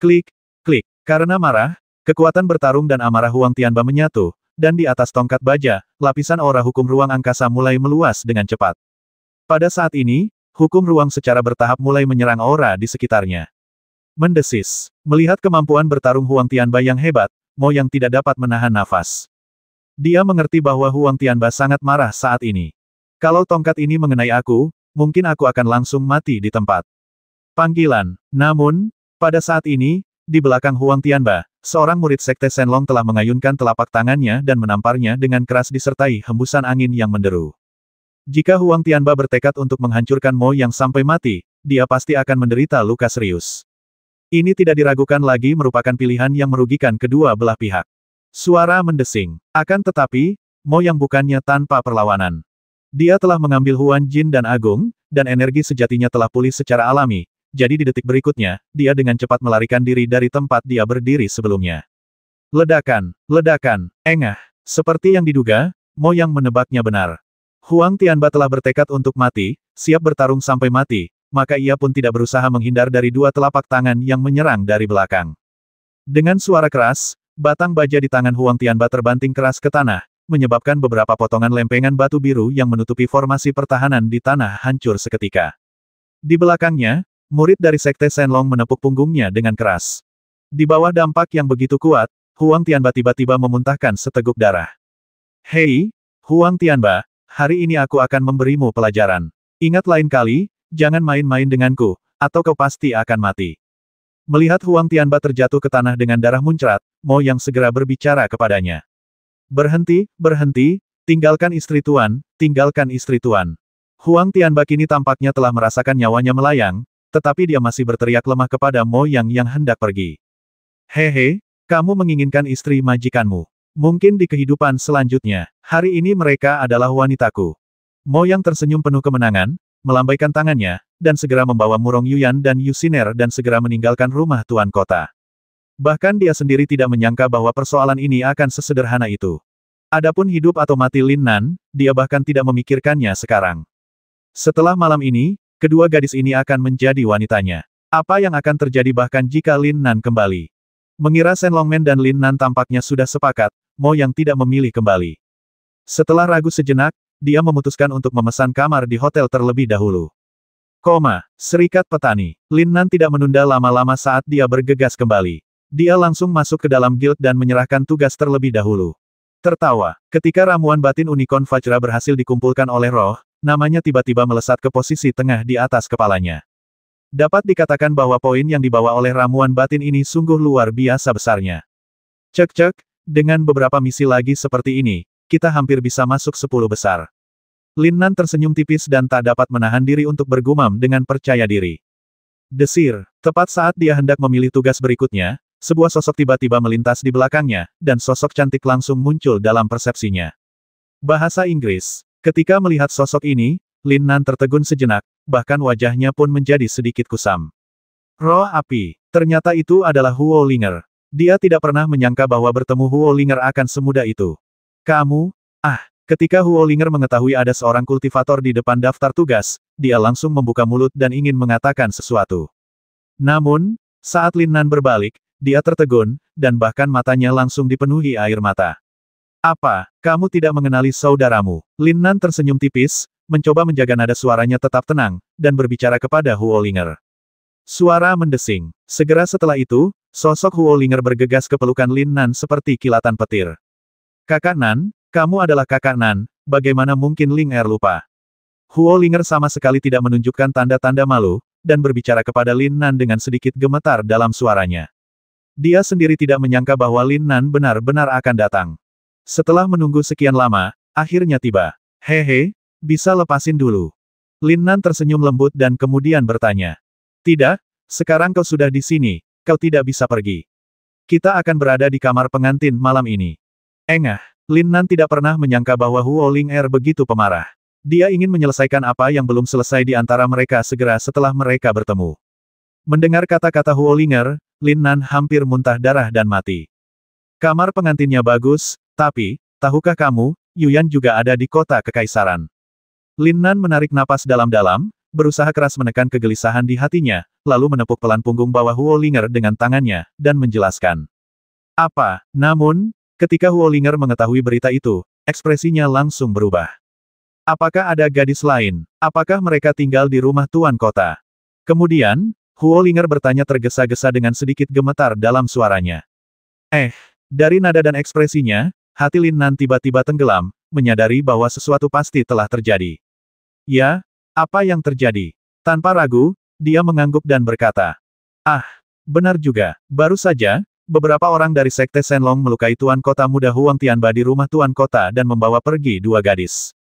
Klik, klik. Karena marah, kekuatan bertarung dan amarah Huang Tianba menyatu, dan di atas tongkat baja, lapisan aura hukum ruang angkasa mulai meluas dengan cepat. Pada saat ini, hukum ruang secara bertahap mulai menyerang aura di sekitarnya. Mendesis. Melihat kemampuan bertarung Huang Tianba yang hebat, Mo Yang tidak dapat menahan nafas. Dia mengerti bahwa Huang Tianba sangat marah saat ini. Kalau tongkat ini mengenai aku, mungkin aku akan langsung mati di tempat. Panggilan. Namun, pada saat ini, di belakang Huang Tianba, seorang murid Sekte Shenlong telah mengayunkan telapak tangannya dan menamparnya dengan keras disertai hembusan angin yang menderu. Jika Huang Tianba bertekad untuk menghancurkan Mo Yang sampai mati, dia pasti akan menderita luka serius. Ini tidak diragukan lagi merupakan pilihan yang merugikan kedua belah pihak. Suara mendesing. Akan tetapi, Mo Yang bukannya tanpa perlawanan. Dia telah mengambil Huan Jin dan Agung, dan energi sejatinya telah pulih secara alami. Jadi di detik berikutnya, dia dengan cepat melarikan diri dari tempat dia berdiri sebelumnya. Ledakan, ledakan, engah. Seperti yang diduga, Mo Yang menebaknya benar. Huang Tianba telah bertekad untuk mati, siap bertarung sampai mati, maka ia pun tidak berusaha menghindar dari dua telapak tangan yang menyerang dari belakang. Dengan suara keras, batang baja di tangan Huang Tianba terbanting keras ke tanah, menyebabkan beberapa potongan lempengan batu biru yang menutupi formasi pertahanan di tanah hancur seketika. Di belakangnya, murid dari Sekte Shenlong menepuk punggungnya dengan keras. Di bawah dampak yang begitu kuat, Huang Tianba tiba-tiba memuntahkan seteguk darah. Hei, Huang Tianba, hari ini aku akan memberimu pelajaran. Ingat lain kali, jangan main-main denganku, atau kau pasti akan mati. Melihat Huang Tianba terjatuh ke tanah dengan darah muncrat, Mo Yang segera berbicara kepadanya. Berhenti, berhenti, tinggalkan istri tuan, tinggalkan istri tuan. Huang Tianba kini tampaknya telah merasakan nyawanya melayang, tetapi dia masih berteriak lemah kepada Mo Yang hendak pergi. Hehe, kamu menginginkan istri majikanmu. Mungkin di kehidupan selanjutnya, hari ini mereka adalah wanitaku. Mo Yang tersenyum penuh kemenangan, melambaikan tangannya, dan segera membawa Murong Yuyan dan Yusiner dan segera meninggalkan rumah tuan kota. Bahkan dia sendiri tidak menyangka bahwa persoalan ini akan sesederhana itu. Adapun hidup atau mati Lin Nan, dia bahkan tidak memikirkannya sekarang. Setelah malam ini, kedua gadis ini akan menjadi wanitanya. Apa yang akan terjadi bahkan jika Lin Nan kembali? Mengira Shenlongman dan Lin Nan tampaknya sudah sepakat, Mo Yang tidak memilih kembali. Setelah ragu sejenak, dia memutuskan untuk memesan kamar di hotel terlebih dahulu. Serikat Petani. Lin Nan tidak menunda lama-lama saat dia bergegas kembali. Dia langsung masuk ke dalam guild dan menyerahkan tugas terlebih dahulu. Tertawa, ketika ramuan batin Unicorn Vajra berhasil dikumpulkan oleh roh, namanya tiba-tiba melesat ke posisi tengah di atas kepalanya. Dapat dikatakan bahwa poin yang dibawa oleh ramuan batin ini sungguh luar biasa besarnya. Cek-cek, dengan beberapa misi lagi seperti ini, kita hampir bisa masuk 10 besar. Lin Nan tersenyum tipis dan tak dapat menahan diri untuk bergumam dengan percaya diri. Desir, tepat saat dia hendak memilih tugas berikutnya, sebuah sosok tiba-tiba melintas di belakangnya, dan sosok cantik langsung muncul dalam persepsinya. Bahasa Inggris. Ketika melihat sosok ini, Lin Nan tertegun sejenak, bahkan wajahnya pun menjadi sedikit kusam. Roh api. Ternyata itu adalah Huo Linger. Dia tidak pernah menyangka bahwa bertemu Huo Linger akan semudah itu. Kamu? Ketika Huo Linger mengetahui ada seorang kultivator di depan daftar tugas, dia langsung membuka mulut dan ingin mengatakan sesuatu. Namun, saat Lin Nan berbalik, dia tertegun, dan bahkan matanya langsung dipenuhi air mata. Apa, kamu tidak mengenali saudaramu? Lin Nan tersenyum tipis, mencoba menjaga nada suaranya tetap tenang, dan berbicara kepada Huo Linger. Suara mendesing. Segera setelah itu, Sosok Huo Linger bergegas ke pelukan Lin Nan seperti kilatan petir. Kakak Nan, kamu adalah kakak Nan, bagaimana mungkin Ling Er lupa? Huo Linger sama sekali tidak menunjukkan tanda-tanda malu, dan berbicara kepada Lin Nan dengan sedikit gemetar dalam suaranya. Dia sendiri tidak menyangka bahwa Lin Nan benar-benar akan datang. Setelah menunggu sekian lama, akhirnya tiba. Hehe, bisa lepasin dulu. Lin Nan tersenyum lembut dan kemudian bertanya. Tidak, sekarang kau sudah di sini, kau tidak bisa pergi. Kita akan berada di kamar pengantin malam ini. Engah, Lin Nan tidak pernah menyangka bahwa Huo Ling Er begitu pemarah. Dia ingin menyelesaikan apa yang belum selesai di antara mereka segera setelah mereka bertemu. Mendengar kata-kata Huo Linger, Lin Nan hampir muntah darah dan mati. Kamar pengantinnya bagus, tapi, tahukah kamu, Yuyan juga ada di kota kekaisaran. Lin Nan menarik napas dalam-dalam, berusaha keras menekan kegelisahan di hatinya, lalu menepuk pelan punggung bawah Huo Linger dengan tangannya, dan menjelaskan. Apa? Namun, ketika Huo Linger mengetahui berita itu, ekspresinya langsung berubah. Apakah ada gadis lain? Apakah mereka tinggal di rumah tuan kota? Kemudian, Huo Linger bertanya tergesa-gesa dengan sedikit gemetar dalam suaranya. Dari nada dan ekspresinya, hati Lin Nan tiba-tiba tenggelam, menyadari bahwa sesuatu pasti telah terjadi. Ya, apa yang terjadi? Tanpa ragu, dia mengangguk dan berkata. Benar juga, baru saja, beberapa orang dari Sekte Shenlong melukai tuan kota muda Huang Tianba di rumah tuan kota dan membawa pergi 2 gadis.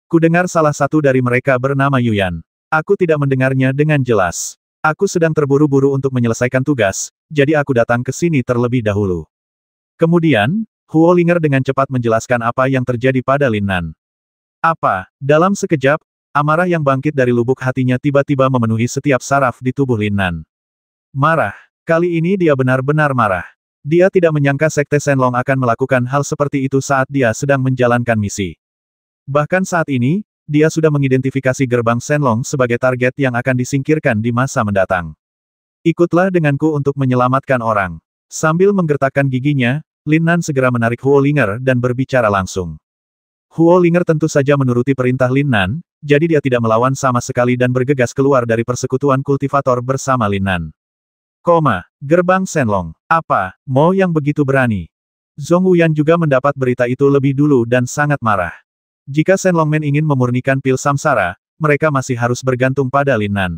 Kudengar salah satu dari mereka bernama Yuyan. Aku tidak mendengarnya dengan jelas. Aku sedang terburu-buru untuk menyelesaikan tugas, jadi aku datang ke sini terlebih dahulu. Kemudian, Huo Linger dengan cepat menjelaskan apa yang terjadi pada Lin Nan. Dalam sekejap, amarah yang bangkit dari lubuk hatinya tiba-tiba memenuhi setiap saraf di tubuh Lin Nan. Marah. Kali ini dia benar-benar marah. Dia tidak menyangka Sekte Shenlong akan melakukan hal seperti itu saat dia sedang menjalankan misi. Bahkan saat ini, dia sudah mengidentifikasi gerbang Shenlong sebagai target yang akan disingkirkan di masa mendatang. Ikutlah denganku untuk menyelamatkan orang. Sambil menggertakkan giginya, Lin Nan segera menarik Huo Linger dan berbicara langsung. Huo Linger tentu saja menuruti perintah Lin Nan, jadi dia tidak melawan sama sekali dan bergegas keluar dari persekutuan kultivator bersama Lin Nan. Gerbang Shenlong. Mo yang begitu berani? Zhong Wuyan juga mendapat berita itu lebih dulu dan sangat marah. Jika Shenlongmen ingin memurnikan pil samsara, mereka masih harus bergantung pada Lin Nan.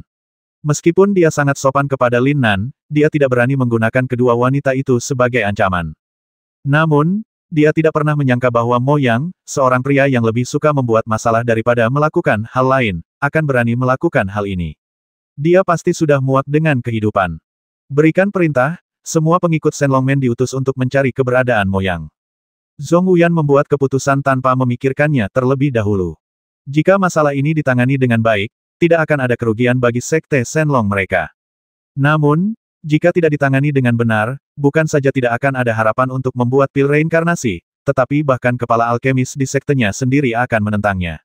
Meskipun dia sangat sopan kepada Lin Nan, dia tidak berani menggunakan kedua wanita itu sebagai ancaman. Namun, dia tidak pernah menyangka bahwa Mo Yang, seorang pria yang lebih suka membuat masalah daripada melakukan hal lain, akan berani melakukan hal ini. Dia pasti sudah muak dengan kehidupan. Berikan perintah, semua pengikut Shenlongmen diutus untuk mencari keberadaan Mo Yang. Zhong Wuyan membuat keputusan tanpa memikirkannya terlebih dahulu. Jika masalah ini ditangani dengan baik, tidak akan ada kerugian bagi Sekte Shenlong mereka. Namun, jika tidak ditangani dengan benar, bukan saja tidak akan ada harapan untuk membuat pil reinkarnasi, tetapi bahkan kepala alkemis di sektenya sendiri akan menentangnya.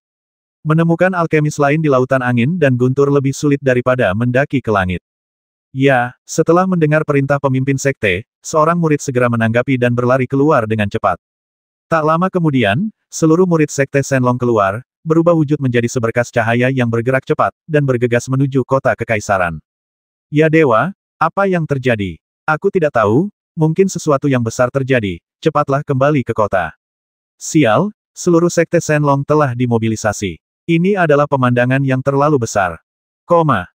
Menemukan alkemis lain di lautan angin dan guntur lebih sulit daripada mendaki ke langit. Ya, setelah mendengar perintah pemimpin sekte, seorang murid segera menanggapi dan berlari keluar dengan cepat. Tak lama kemudian, seluruh murid Sekte Shenlong keluar, berubah wujud menjadi seberkas cahaya yang bergerak cepat, dan bergegas menuju kota kekaisaran. Ya dewa, apa yang terjadi? Aku tidak tahu, mungkin sesuatu yang besar terjadi, cepatlah kembali ke kota. Sial, seluruh Sekte Shenlong telah dimobilisasi. Ini adalah pemandangan yang terlalu besar.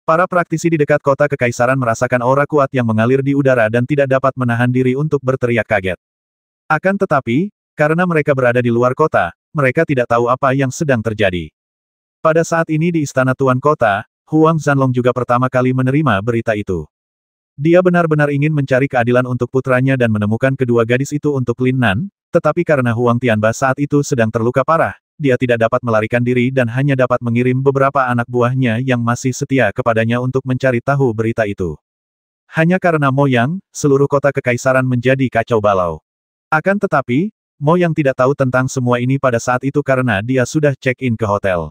Para praktisi di dekat kota kekaisaran merasakan aura kuat yang mengalir di udara dan tidak dapat menahan diri untuk berteriak kaget. Akan tetapi, karena mereka berada di luar kota, mereka tidak tahu apa yang sedang terjadi. Pada saat ini di istana tuan kota, Huang Zanlong juga pertama kali menerima berita itu. Dia benar-benar ingin mencari keadilan untuk putranya dan menemukan kedua gadis itu untuk Lin Nan, tetapi karena Huang Tianba saat itu sedang terluka parah, dia tidak dapat melarikan diri dan hanya dapat mengirim beberapa anak buahnya yang masih setia kepadanya untuk mencari tahu berita itu. Hanya karena Mo Yang, seluruh kota kekaisaran menjadi kacau balau. Akan tetapi, Mo Yang tidak tahu tentang semua ini pada saat itu karena dia sudah check-in ke hotel.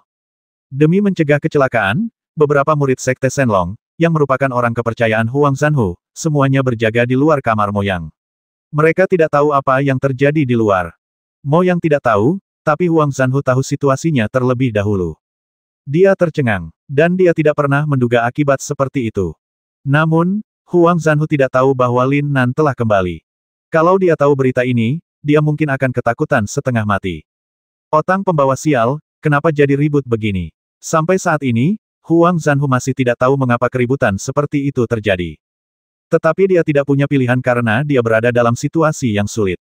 Demi mencegah kecelakaan, beberapa murid Sekte Shenlong, yang merupakan orang kepercayaan Huang Zanhu, semuanya berjaga di luar kamar Mo Yang. Mereka tidak tahu apa yang terjadi di luar. Mo Yang tidak tahu, tapi Huang Zanhu tahu situasinya terlebih dahulu. Dia tercengang, dan dia tidak pernah menduga akibat seperti itu. Namun, Huang Zanhu tidak tahu bahwa Lin Nan telah kembali. Kalau dia tahu berita ini, dia mungkin akan ketakutan setengah mati. Otang pembawa sial, kenapa jadi ribut begini? Sampai saat ini, Huang Zanhu masih tidak tahu mengapa keributan seperti itu terjadi. Tetapi dia tidak punya pilihan karena dia berada dalam situasi yang sulit.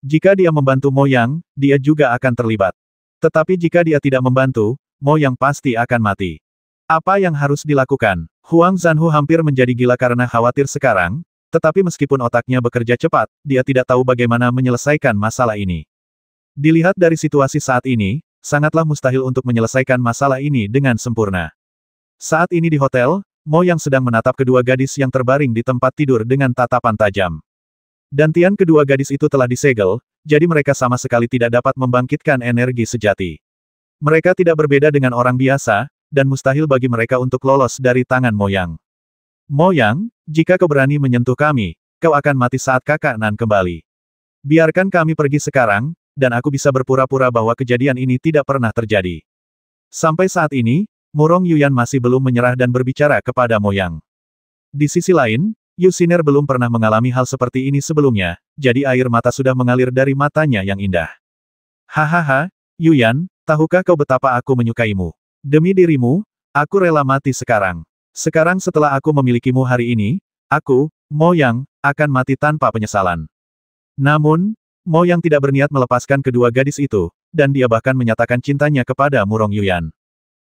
Jika dia membantu Mo Yang, dia juga akan terlibat. Tetapi jika dia tidak membantu, Mo Yang pasti akan mati. Apa yang harus dilakukan? Huang Zanhu hampir menjadi gila karena khawatir sekarang, tetapi meskipun otaknya bekerja cepat, dia tidak tahu bagaimana menyelesaikan masalah ini. Dilihat dari situasi saat ini, sangatlah mustahil untuk menyelesaikan masalah ini dengan sempurna. Saat ini di hotel, Mo Yang sedang menatap kedua gadis yang terbaring di tempat tidur dengan tatapan tajam. Dantian kedua gadis itu telah disegel, jadi mereka sama sekali tidak dapat membangkitkan energi sejati. Mereka tidak berbeda dengan orang biasa, dan mustahil bagi mereka untuk lolos dari tangan Mo Yang. Mo Yang, jika kau berani menyentuh kami, kau akan mati saat kakak Nan kembali. Biarkan kami pergi sekarang, dan aku bisa berpura-pura bahwa kejadian ini tidak pernah terjadi. Sampai saat ini, Murong Yuyan masih belum menyerah dan berbicara kepada Mo Yang. Di sisi lain, Yu Xiner belum pernah mengalami hal seperti ini sebelumnya, jadi air mata sudah mengalir dari matanya yang indah. Hahaha, Yuyan, tahukah kau betapa aku menyukaimu? Demi dirimu, aku rela mati sekarang. Sekarang setelah aku memilikimu hari ini, aku, Mo Yang, akan mati tanpa penyesalan. Namun, Mo Yang tidak berniat melepaskan kedua gadis itu, dan dia bahkan menyatakan cintanya kepada Murong Yuyan.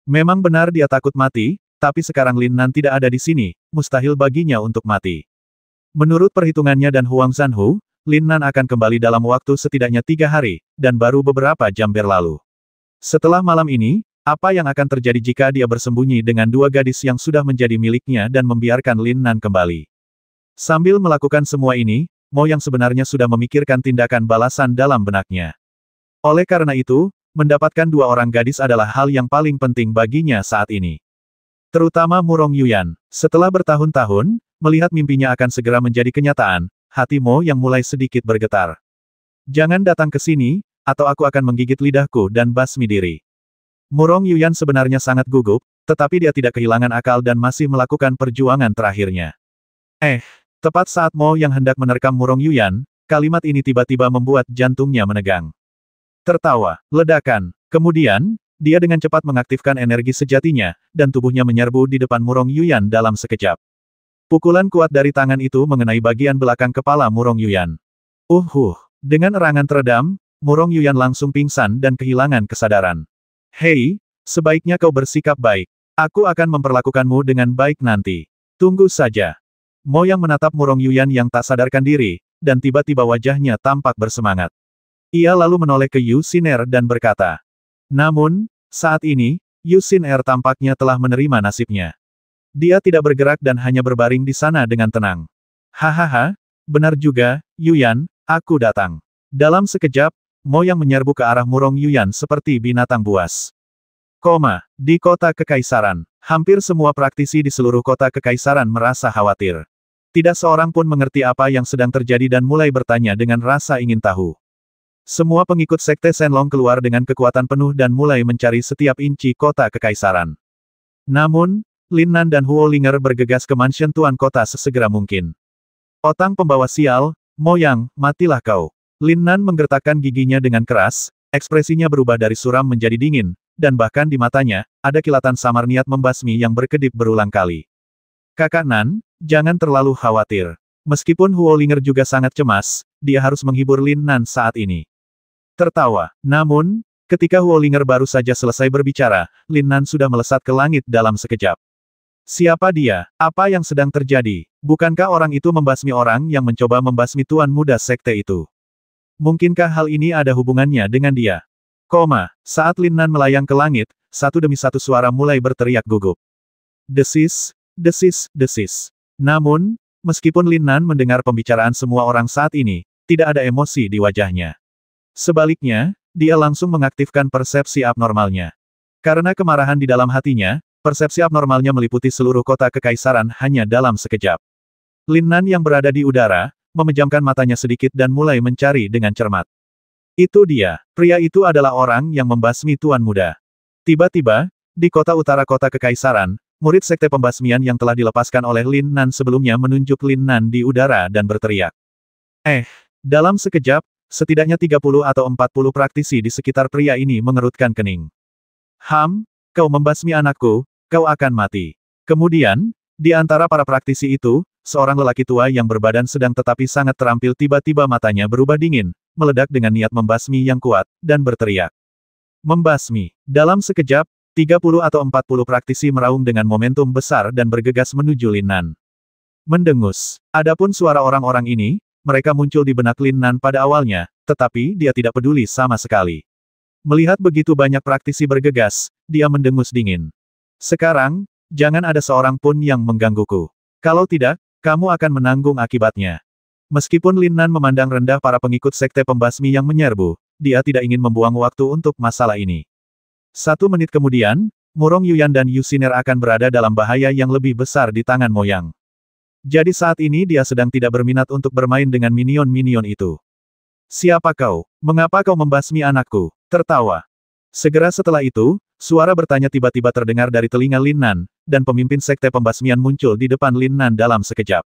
Memang benar dia takut mati, tapi sekarang Lin Nan tidak ada di sini, mustahil baginya untuk mati. Menurut perhitungannya dan Huang Zanhu, Lin Nan akan kembali dalam waktu setidaknya 3 hari, dan baru beberapa jam berlalu. Setelah malam ini, apa yang akan terjadi jika dia bersembunyi dengan dua gadis yang sudah menjadi miliknya dan membiarkan Lin Nan kembali? Sambil melakukan semua ini, Mo yang sebenarnya sudah memikirkan tindakan balasan dalam benaknya. Oleh karena itu, mendapatkan dua orang gadis adalah hal yang paling penting baginya saat ini. Terutama Murong Yuyan. Setelah bertahun-tahun, melihat mimpinya akan segera menjadi kenyataan, hati Mo yang mulai sedikit bergetar. Jangan datang ke sini, atau aku akan menggigit lidahku dan basmi diri. Murong Yuyan sebenarnya sangat gugup, tetapi dia tidak kehilangan akal dan masih melakukan perjuangan terakhirnya. Tepat saat Mo yang hendak menerkam Murong Yuyan, kalimat ini tiba-tiba membuat jantungnya menegang. Tertawa, ledakan. Kemudian, dia dengan cepat mengaktifkan energi sejatinya, dan tubuhnya menyerbu di depan Murong Yuyan dalam sekejap. Pukulan kuat dari tangan itu mengenai bagian belakang kepala Murong Yuyan. Dengan erangan teredam, Murong Yuyan langsung pingsan dan kehilangan kesadaran. Hei, sebaiknya kau bersikap baik. Aku akan memperlakukanmu dengan baik nanti. Tunggu saja. Mo yang menatap Murong Yuyan yang tak sadarkan diri, dan tiba-tiba wajahnya tampak bersemangat. Ia lalu menoleh ke Yu Xiner dan berkata. Namun, saat ini, Yu Xiner tampaknya telah menerima nasibnya. Dia tidak bergerak dan hanya berbaring di sana dengan tenang. Hahaha, benar juga, Yuyan, aku datang. Dalam sekejap, Mo yang menyerbu ke arah Murong Yuyan seperti binatang buas. Di kota Kekaisaran, hampir semua praktisi di seluruh kota Kekaisaran merasa khawatir. Tidak seorang pun mengerti apa yang sedang terjadi dan mulai bertanya dengan rasa ingin tahu. Semua pengikut Sekte Shenlong keluar dengan kekuatan penuh dan mulai mencari setiap inci kota Kekaisaran. Namun, Lin Nan dan Huo Linger bergegas ke mansion tuan kota sesegera mungkin. Otang pembawa sial, Mo Yang, matilah kau. Lin Nan menggertakkan giginya dengan keras, ekspresinya berubah dari suram menjadi dingin, dan bahkan di matanya, ada kilatan samar niat membasmi yang berkedip berulang kali. Kakak Nan, jangan terlalu khawatir. Meskipun Huo Linger juga sangat cemas, dia harus menghibur Lin Nan saat ini. Tertawa. Namun, ketika Huo Linger baru saja selesai berbicara, Lin Nan sudah melesat ke langit dalam sekejap. Siapa dia? Apa yang sedang terjadi? Bukankah orang itu membasmi orang yang mencoba membasmi tuan muda sekte itu? Mungkinkah hal ini ada hubungannya dengan dia? Saat Lin Nan melayang ke langit, satu demi satu suara mulai berteriak gugup. Desis, desis, desis. Namun, meskipun Lin Nan mendengar pembicaraan semua orang saat ini, tidak ada emosi di wajahnya. Sebaliknya, dia langsung mengaktifkan persepsi abnormalnya. Karena kemarahan di dalam hatinya, persepsi abnormalnya meliputi seluruh kota Kekaisaran hanya dalam sekejap. Lin Nan yang berada di udara, memejamkan matanya sedikit dan mulai mencari dengan cermat. Itu dia, pria itu adalah orang yang membasmi tuan muda. Tiba-tiba, di kota utara kota Kekaisaran, murid sekte pembasmian yang telah dilepaskan oleh Lin Nan sebelumnya menunjuk Lin Nan di udara dan berteriak. Dalam sekejap, setidaknya 30 atau 40 praktisi di sekitar pria ini mengerutkan kening. Kau membasmi anakku, kau akan mati. Kemudian, di antara para praktisi itu, seorang lelaki tua yang berbadan sedang tetapi sangat terampil tiba-tiba matanya berubah dingin, meledak dengan niat membasmi yang kuat, dan berteriak. Membasmi. Dalam sekejap, 30 atau 40 praktisi meraung dengan momentum besar dan bergegas menuju Lin Nan. Mendengus. Adapun suara orang-orang ini, mereka muncul di benak Lin Nan pada awalnya, tetapi dia tidak peduli sama sekali. Melihat begitu banyak praktisi bergegas, dia mendengus dingin. Sekarang, jangan ada seorang pun yang menggangguku. Kalau tidak, kamu akan menanggung akibatnya. Meskipun Lin Nan memandang rendah para pengikut sekte pembasmi yang menyerbu, dia tidak ingin membuang waktu untuk masalah ini. 1 menit kemudian, Murong Yuyan dan Yu Xiner akan berada dalam bahaya yang lebih besar di tangan Moyang. Jadi saat ini dia sedang tidak berminat untuk bermain dengan minion-minion itu. Siapa kau? Mengapa kau membasmi anakku? Tertawa. Segera setelah itu, suara bertanya tiba-tiba terdengar dari telinga Lin Nan, dan pemimpin sekte pembasmian muncul di depan Lin Nan dalam sekejap.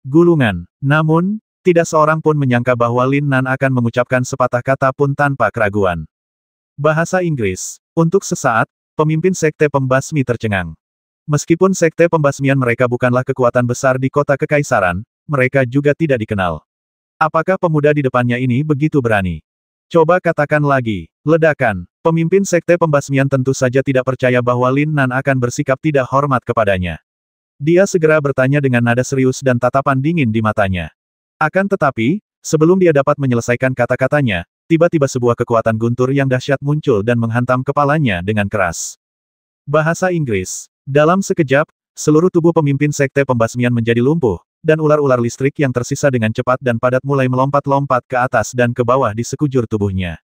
Gulungan. Namun, tidak seorang pun menyangka bahwa Lin Nan akan mengucapkan sepatah kata pun tanpa keraguan. Bahasa Inggris. Untuk sesaat, pemimpin sekte pembasmi tercengang. Meskipun sekte pembasmian mereka bukanlah kekuatan besar di kota kekaisaran, mereka juga tidak dikenal. Apakah pemuda di depannya ini begitu berani? Coba katakan lagi. Ledakan. Pemimpin sekte pembasmian tentu saja tidak percaya bahwa Lin Nan akan bersikap tidak hormat kepadanya. Dia segera bertanya dengan nada serius dan tatapan dingin di matanya. Akan tetapi, sebelum dia dapat menyelesaikan kata-katanya, tiba-tiba sebuah kekuatan guntur yang dahsyat muncul dan menghantam kepalanya dengan keras. Bahasa Inggris. Dalam sekejap, seluruh tubuh pemimpin sekte pembasmian menjadi lumpuh, dan ular-ular listrik yang tersisa dengan cepat dan padat mulai melompat-lompat ke atas dan ke bawah di sekujur tubuhnya.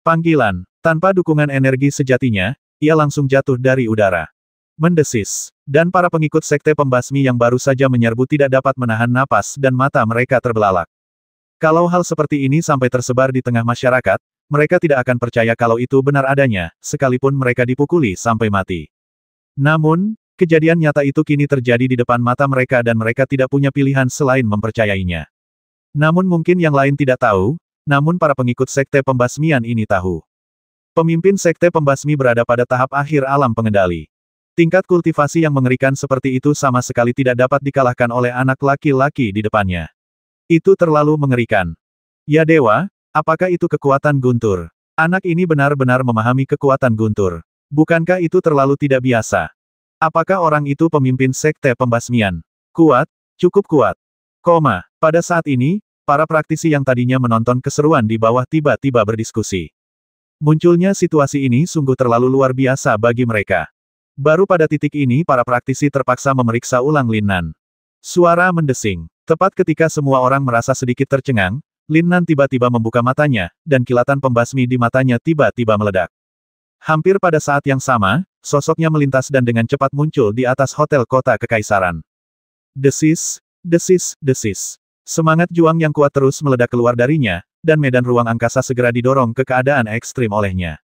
Panggilan. Tanpa dukungan energi sejatinya, ia langsung jatuh dari udara. Mendesis. Dan para pengikut sekte pembasmi yang baru saja menyerbu tidak dapat menahan napas dan mata mereka terbelalak. Kalau hal seperti ini sampai tersebar di tengah masyarakat, mereka tidak akan percaya kalau itu benar adanya, sekalipun mereka dipukuli sampai mati. Namun, kejadian nyata itu kini terjadi di depan mata mereka dan mereka tidak punya pilihan selain mempercayainya. Namun mungkin yang lain tidak tahu, namun para pengikut sekte pembasmian ini tahu. Pemimpin sekte pembasmi berada pada tahap akhir alam pengendali. Tingkat kultivasi yang mengerikan seperti itu sama sekali tidak dapat dikalahkan oleh anak laki-laki di depannya. Itu terlalu mengerikan. Ya dewa, apakah itu kekuatan guntur? Anak ini benar-benar memahami kekuatan guntur. Bukankah itu terlalu tidak biasa? Apakah orang itu pemimpin sekte pembasmian? Kuat, cukup kuat. Pada saat ini, para praktisi yang tadinya menonton keseruan di bawah tiba-tiba berdiskusi. Munculnya situasi ini sungguh terlalu luar biasa bagi mereka. Baru pada titik ini para praktisi terpaksa memeriksa ulang Lin Nan. Suara mendesing. Tepat ketika semua orang merasa sedikit tercengang, Lin Nan tiba-tiba membuka matanya, dan kilatan pembasmi di matanya tiba-tiba meledak. Hampir pada saat yang sama, sosoknya melintas dan dengan cepat muncul di atas hotel kota kekaisaran. Desis, desis, desis. Semangat juang yang kuat terus meledak keluar darinya, dan medan ruang angkasa segera didorong ke keadaan ekstrim olehnya.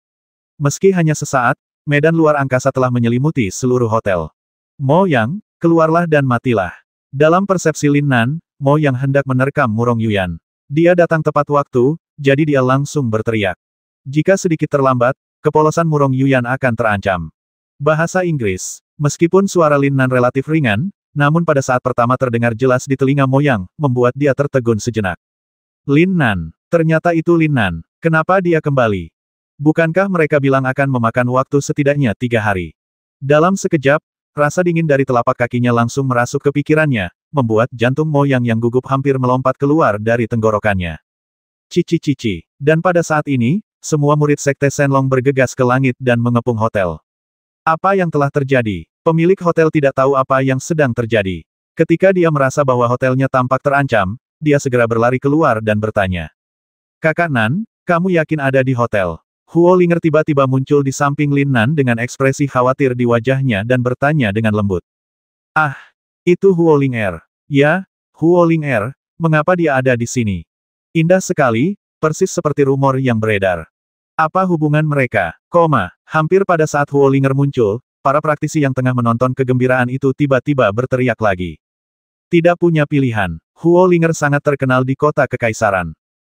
Meski hanya sesaat, medan luar angkasa telah menyelimuti seluruh hotel. Mo Yang, keluarlah dan matilah. Dalam persepsi Lin Nan, Mo Yang hendak menerkam Murong Yuyan. Dia datang tepat waktu, jadi dia langsung berteriak. Jika sedikit terlambat, kepolosan Murong Yuyan akan terancam. Bahasa Inggris. Meskipun suara Lin Nan relatif ringan, namun pada saat pertama terdengar jelas di telinga Mo Yang, membuat dia tertegun sejenak. Lin Nan. Ternyata itu Lin Nan. Kenapa dia kembali? Bukankah mereka bilang akan memakan waktu setidaknya 3 hari? Dalam sekejap, rasa dingin dari telapak kakinya langsung merasuk ke pikirannya, membuat jantung Mo Yang yang gugup hampir melompat keluar dari tenggorokannya. Cici-cici. Dan pada saat ini, semua murid sekte Shenlong bergegas ke langit dan mengepung hotel. Apa yang telah terjadi? Pemilik hotel tidak tahu apa yang sedang terjadi. Ketika dia merasa bahwa hotelnya tampak terancam, dia segera berlari keluar dan bertanya. Kakak Nan, kamu yakin ada di hotel? Huo Linger tiba-tiba muncul di samping Lin Nan dengan ekspresi khawatir di wajahnya dan bertanya dengan lembut. Ah, itu Huo Linger. Ya, Huo Linger, mengapa dia ada di sini? Indah sekali, persis seperti rumor yang beredar. Apa hubungan mereka? Hampir pada saat Huo Linger muncul, para praktisi yang tengah menonton kegembiraan itu tiba-tiba berteriak lagi. Tidak punya pilihan, Huo Linger sangat terkenal di kota kekaisaran.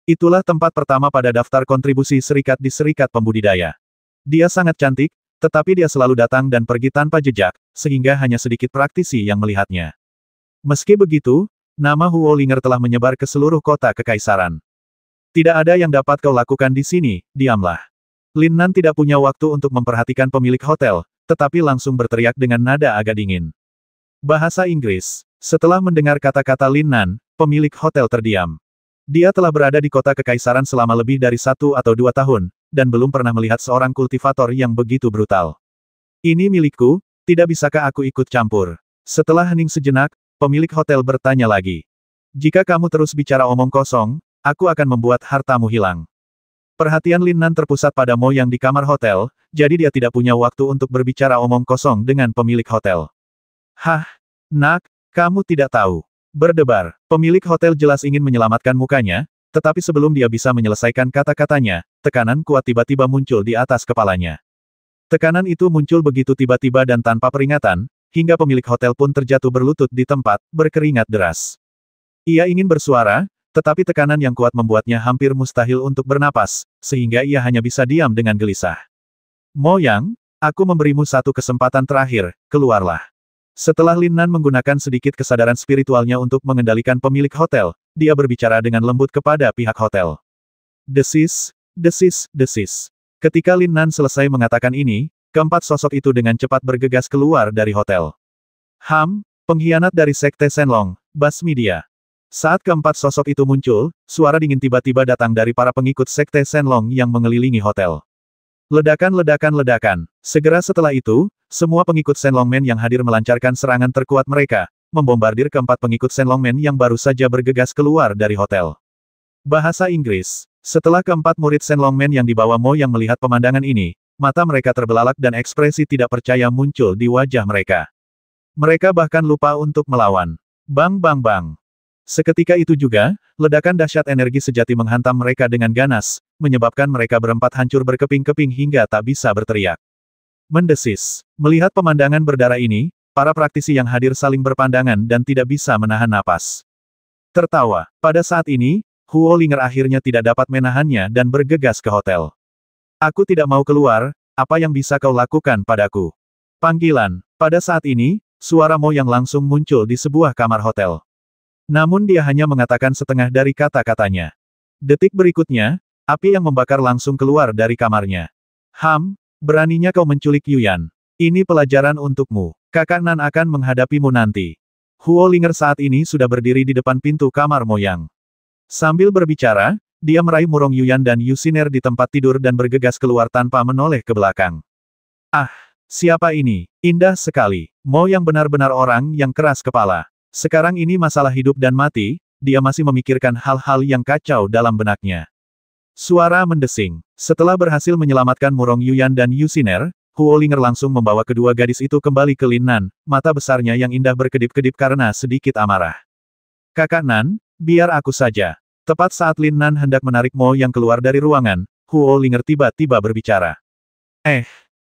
Itulah tempat pertama pada daftar kontribusi serikat di serikat pembudidaya. Dia sangat cantik, tetapi dia selalu datang dan pergi tanpa jejak, sehingga hanya sedikit praktisi yang melihatnya. Meski begitu, nama Huo Linger telah menyebar ke seluruh kota kekaisaran. Tidak ada yang dapat kau lakukan di sini, diamlah. Lin Nan tidak punya waktu untuk memperhatikan pemilik hotel, tetapi langsung berteriak dengan nada agak dingin. Bahasa Inggris. Setelah mendengar kata-kata Lin Nan, pemilik hotel terdiam. Dia telah berada di kota kekaisaran selama lebih dari 1 atau 2 tahun, dan belum pernah melihat seorang kultivator yang begitu brutal. Ini milikku, tidak bisakah aku ikut campur? Setelah hening sejenak, pemilik hotel bertanya lagi. Jika kamu terus bicara omong kosong, aku akan membuat hartamu hilang. Perhatian Lin Nan terpusat pada Mo yang di kamar hotel, jadi dia tidak punya waktu untuk berbicara omong kosong dengan pemilik hotel. Hah? Nak, kamu tidak tahu. Berdebar. Pemilik hotel jelas ingin menyelamatkan mukanya, tetapi sebelum dia bisa menyelesaikan kata-katanya, tekanan kuat tiba-tiba muncul di atas kepalanya. Tekanan itu muncul begitu tiba-tiba dan tanpa peringatan, hingga pemilik hotel pun terjatuh berlutut di tempat, berkeringat deras. Ia ingin bersuara, tetapi tekanan yang kuat membuatnya hampir mustahil untuk bernapas, sehingga ia hanya bisa diam dengan gelisah. Mo Yang, aku memberimu satu kesempatan terakhir, keluarlah. Setelah Lin Nan menggunakan sedikit kesadaran spiritualnya untuk mengendalikan pemilik hotel, dia berbicara dengan lembut kepada pihak hotel. Desis, desis, desis. Ketika Lin Nan selesai mengatakan ini, keempat sosok itu dengan cepat bergegas keluar dari hotel. Pengkhianat dari Sekte Shenlong, basmi dia. Saat keempat sosok itu muncul, suara dingin tiba-tiba datang dari para pengikut Sekte Shenlong yang mengelilingi hotel. Ledakan. Segera setelah itu, semua pengikut Shenlongmen yang hadir melancarkan serangan terkuat mereka, membombardir keempat pengikut Shenlongmen yang baru saja bergegas keluar dari hotel. Bahasa Inggris. Setelah keempat murid Shenlongmen yang dibawa Mo yang melihat pemandangan ini, mata mereka terbelalak dan ekspresi tidak percaya muncul di wajah mereka. Mereka bahkan lupa untuk melawan. Bang bang bang. Seketika itu juga, ledakan dahsyat energi sejati menghantam mereka dengan ganas, menyebabkan mereka berempat hancur berkeping-keping hingga tak bisa berteriak. Mendesis. Melihat pemandangan berdarah ini, para praktisi yang hadir saling berpandangan dan tidak bisa menahan napas. Tertawa. Pada saat ini, Huo Linger akhirnya tidak dapat menahannya dan bergegas ke hotel. Aku tidak mau keluar, apa yang bisa kau lakukan padaku? Panggilan. Pada saat ini, suara Mo yang langsung muncul di sebuah kamar hotel. Namun dia hanya mengatakan setengah dari kata-katanya. Detik berikutnya, api yang membakar langsung keluar dari kamarnya. Beraninya kau menculik Yuyan. Ini pelajaran untukmu. Kakak Nan akan menghadapimu nanti. Huo Linger saat ini sudah berdiri di depan pintu kamar Mo Yang. Sambil berbicara, dia meraih Murong Yuyan dan Yusiner di tempat tidur dan bergegas keluar tanpa menoleh ke belakang. Ah, siapa ini? Indah sekali. Mo Yang benar-benar orang yang keras kepala. Sekarang ini masalah hidup dan mati, dia masih memikirkan hal-hal yang kacau dalam benaknya. Suara mendesing. Setelah berhasil menyelamatkan Murong Yuyan dan Yusiner, Huo Linger langsung membawa kedua gadis itu kembali ke Lin Nan, mata besarnya yang indah berkedip-kedip karena sedikit amarah. Kakak Nan, biar aku saja. Tepat saat Lin Nan hendak menarik Mo yang keluar dari ruangan, Huo Linger tiba-tiba berbicara.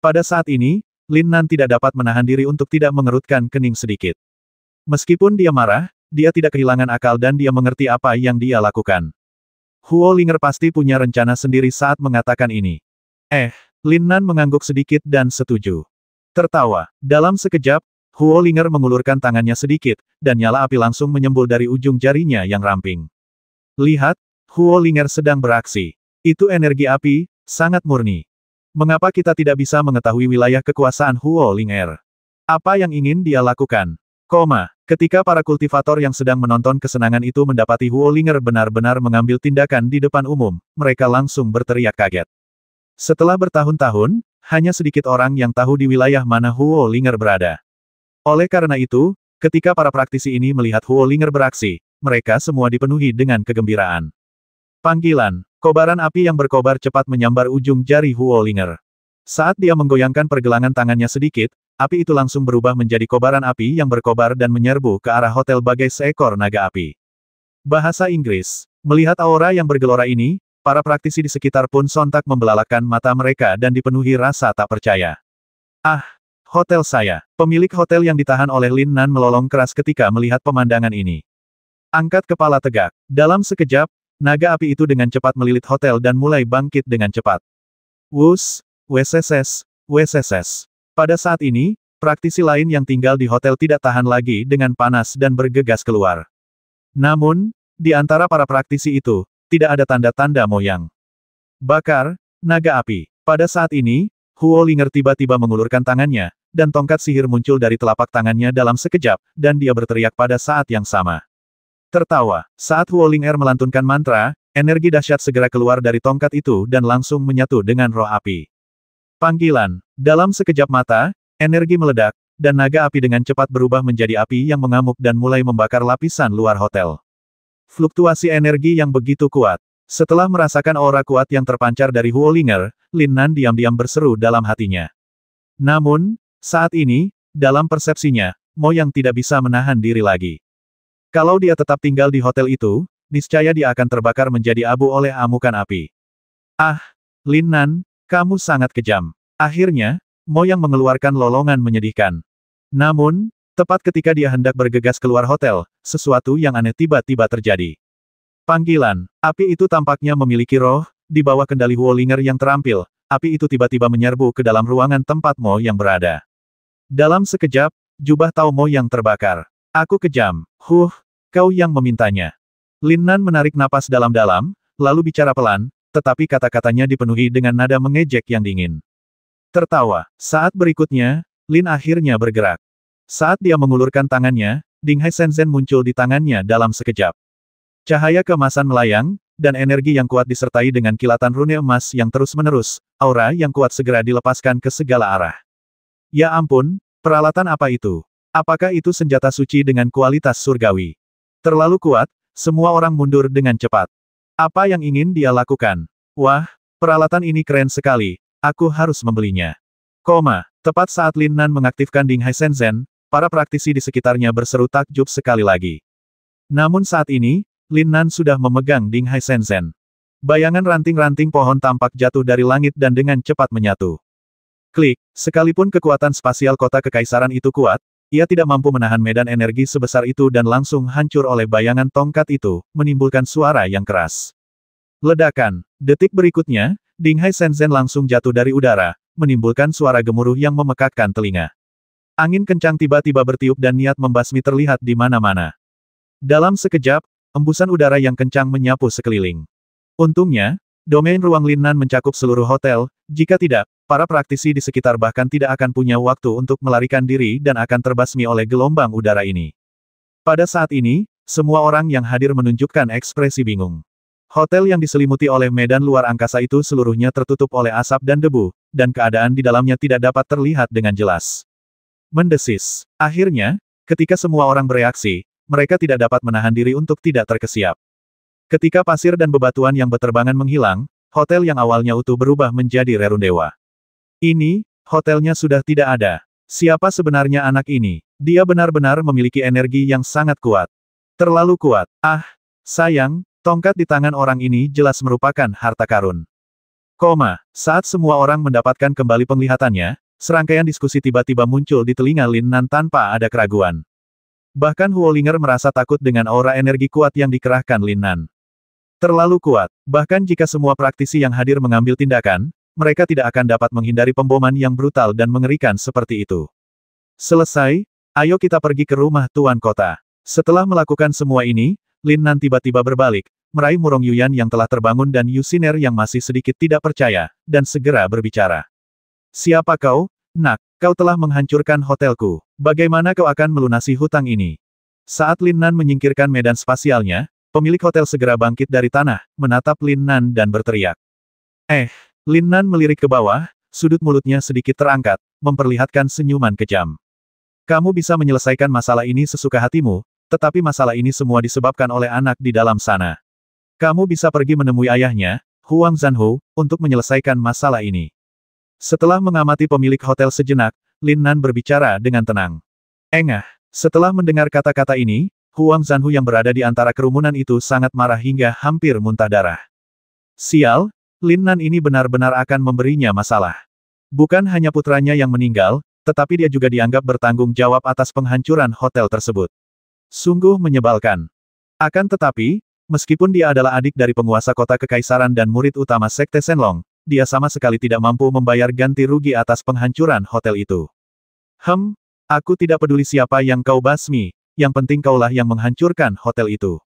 Pada saat ini, Lin Nan tidak dapat menahan diri untuk tidak mengerutkan kening sedikit. Meskipun dia marah, dia tidak kehilangan akal dan dia mengerti apa yang dia lakukan. Huo Linger pasti punya rencana sendiri saat mengatakan ini. Lin Nan mengangguk sedikit dan setuju. Tertawa. Dalam sekejap, Huo Linger mengulurkan tangannya sedikit, dan nyala api langsung menyembul dari ujung jarinya yang ramping. Lihat, Huo Linger sedang beraksi. Itu energi api, sangat murni. Mengapa kita tidak bisa mengetahui wilayah kekuasaan Huo Linger? Apa yang ingin dia lakukan? Ketika para kultivator yang sedang menonton kesenangan itu mendapati Huo Linger benar-benar mengambil tindakan di depan umum, mereka langsung berteriak kaget. Setelah bertahun-tahun, hanya sedikit orang yang tahu di wilayah mana Huo Linger berada. Oleh karena itu, ketika para praktisi ini melihat Huo Linger beraksi, mereka semua dipenuhi dengan kegembiraan. Panggilan. Kobaran api yang berkobar cepat menyambar ujung jari Huo Linger. Saat dia menggoyangkan pergelangan tangannya sedikit, api itu langsung berubah menjadi kobaran api yang berkobar dan menyerbu ke arah hotel bagai seekor naga api. Bahasa Inggris. Melihat aura yang bergelora ini, para praktisi di sekitar pun sontak membelalakan mata mereka dan dipenuhi rasa tak percaya. Hotel saya. Pemilik hotel yang ditahan oleh Lin Nan melolong keras ketika melihat pemandangan ini. Angkat kepala tegak. Dalam sekejap, naga api itu dengan cepat melilit hotel dan mulai bangkit dengan cepat. Wus, WSS, WSS. Pada saat ini, praktisi lain yang tinggal di hotel tidak tahan lagi dengan panas dan bergegas keluar. Namun, di antara para praktisi itu, tidak ada tanda-tanda moyang. Bakar, naga api. Pada saat ini, Huo Linger tiba-tiba mengulurkan tangannya, dan tongkat sihir muncul dari telapak tangannya dalam sekejap, dan dia berteriak pada saat yang sama. Tertawa, saat Huo Linger melantunkan mantra, energi dahsyat segera keluar dari tongkat itu dan langsung menyatu dengan roh api. Panggilan. Dalam sekejap mata, energi meledak, dan naga api dengan cepat berubah menjadi api yang mengamuk dan mulai membakar lapisan luar hotel. Fluktuasi energi yang begitu kuat. Setelah merasakan aura kuat yang terpancar dari Huo Linger, Lin Nan diam-diam berseru dalam hatinya. Namun, saat ini, dalam persepsinya, Mo Yang tidak bisa menahan diri lagi. Kalau dia tetap tinggal di hotel itu, niscaya dia akan terbakar menjadi abu oleh amukan api. Ah, Lin Nan, kamu sangat kejam. Akhirnya, Mo Yang mengeluarkan lolongan menyedihkan. Namun, tepat ketika dia hendak bergegas keluar hotel, sesuatu yang aneh tiba-tiba terjadi. Panggilan. Api itu tampaknya memiliki roh, di bawah kendali Huo Linger yang terampil, api itu tiba-tiba menyerbu ke dalam ruangan tempat Mo Yang berada. Dalam sekejap, jubah Tao Mo Yang terbakar. Aku kejam. Kau yang memintanya. Lin Nan menarik napas dalam-dalam, lalu bicara pelan, tetapi kata-katanya dipenuhi dengan nada mengejek yang dingin. Tertawa. Saat berikutnya, Lin akhirnya bergerak. Saat dia mengulurkan tangannya, Ding Hai Shenzhen muncul di tangannya dalam sekejap. Cahaya keemasan melayang, dan energi yang kuat disertai dengan kilatan rune emas yang terus-menerus, aura yang kuat segera dilepaskan ke segala arah. Ya ampun, peralatan apa itu? Apakah itu senjata suci dengan kualitas surgawi? Terlalu kuat, semua orang mundur dengan cepat. Apa yang ingin dia lakukan? Wah, peralatan ini keren sekali, aku harus membelinya. Tepat saat Lin Nan mengaktifkan Ding Hai Shenzhen, para praktisi di sekitarnya berseru takjub sekali lagi. Namun saat ini, Lin Nan sudah memegang Ding Hai Shenzhen. Bayangan ranting-ranting pohon tampak jatuh dari langit dan dengan cepat menyatu. Klik, sekalipun kekuatan spasial kota kekaisaran itu kuat, ia tidak mampu menahan medan energi sebesar itu dan langsung hancur oleh bayangan tongkat itu, menimbulkan suara yang keras. Ledakan. Detik berikutnya, Ding Hai Shenzhen langsung jatuh dari udara, menimbulkan suara gemuruh yang memekakkan telinga. Angin kencang tiba-tiba bertiup dan niat membasmi terlihat di mana-mana. Dalam sekejap, embusan udara yang kencang menyapu sekeliling. Untungnya, domain ruang Lin Nan mencakup seluruh hotel, jika tidak, para praktisi di sekitar bahkan tidak akan punya waktu untuk melarikan diri dan akan terbasmi oleh gelombang udara ini. Pada saat ini, semua orang yang hadir menunjukkan ekspresi bingung. Hotel yang diselimuti oleh medan luar angkasa itu seluruhnya tertutup oleh asap dan debu, dan keadaan di dalamnya tidak dapat terlihat dengan jelas. Mendesis. Akhirnya, ketika semua orang bereaksi, mereka tidak dapat menahan diri untuk tidak terkesiap. Ketika pasir dan bebatuan yang beterbangan menghilang, hotel yang awalnya utuh berubah menjadi rerundewa. Ini, hotelnya sudah tidak ada. Siapa sebenarnya anak ini? Dia benar-benar memiliki energi yang sangat kuat. Terlalu kuat. Ah, sayang, tongkat di tangan orang ini jelas merupakan harta karun. Saat semua orang mendapatkan kembali penglihatannya, serangkaian diskusi tiba-tiba muncul di telinga Lin Nan tanpa ada keraguan. Bahkan Huo Linger merasa takut dengan aura energi kuat yang dikerahkan Lin Nan. Terlalu kuat. Bahkan jika semua praktisi yang hadir mengambil tindakan, mereka tidak akan dapat menghindari pemboman yang brutal dan mengerikan seperti itu. Selesai, ayo kita pergi ke rumah Tuan Kota. Setelah melakukan semua ini, Lin Nan tiba-tiba berbalik, meraih Murong Yuyan yang telah terbangun dan Yu Xiner yang masih sedikit tidak percaya, dan segera berbicara. Siapa kau, nak? Kau telah menghancurkan hotelku. Bagaimana kau akan melunasi hutang ini? Saat Lin Nan menyingkirkan medan spasialnya, pemilik hotel segera bangkit dari tanah, menatap Lin Nan dan berteriak. Lin Nan melirik ke bawah, sudut mulutnya sedikit terangkat, memperlihatkan senyuman kejam. Kamu bisa menyelesaikan masalah ini sesuka hatimu, tetapi masalah ini semua disebabkan oleh anak di dalam sana. Kamu bisa pergi menemui ayahnya, Huang Zanhou, untuk menyelesaikan masalah ini. Setelah mengamati pemilik hotel sejenak, Lin Nan berbicara dengan tenang. Setelah mendengar kata-kata ini, Huang Zanhou yang berada di antara kerumunan itu sangat marah hingga hampir muntah darah. Sial, Lin Nan ini benar-benar akan memberinya masalah. Bukan hanya putranya yang meninggal, tetapi dia juga dianggap bertanggung jawab atas penghancuran hotel tersebut. Sungguh menyebalkan. Akan tetapi, meskipun dia adalah adik dari penguasa kota kekaisaran dan murid utama Sekte Shenlong, dia sama sekali tidak mampu membayar ganti rugi atas penghancuran hotel itu. Aku tidak peduli siapa yang kau basmi, yang penting kaulah yang menghancurkan hotel itu.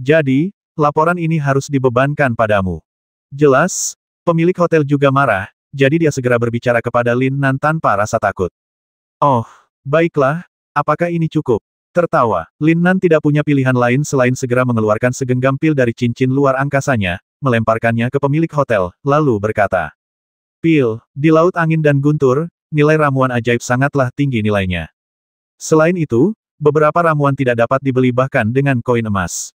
Jadi, laporan ini harus dibebankan padamu. Jelas, pemilik hotel juga marah, jadi dia segera berbicara kepada Lin Nan tanpa rasa takut. Oh, baiklah, apakah ini cukup? Tertawa, Lin Nan tidak punya pilihan lain selain segera mengeluarkan segenggam pil dari cincin luar angkasanya, melemparkannya ke pemilik hotel, lalu berkata. Pil, di laut angin dan guntur, nilai ramuan ajaib sangatlah tinggi nilainya. Selain itu, beberapa ramuan tidak dapat dibeli bahkan dengan koin emas.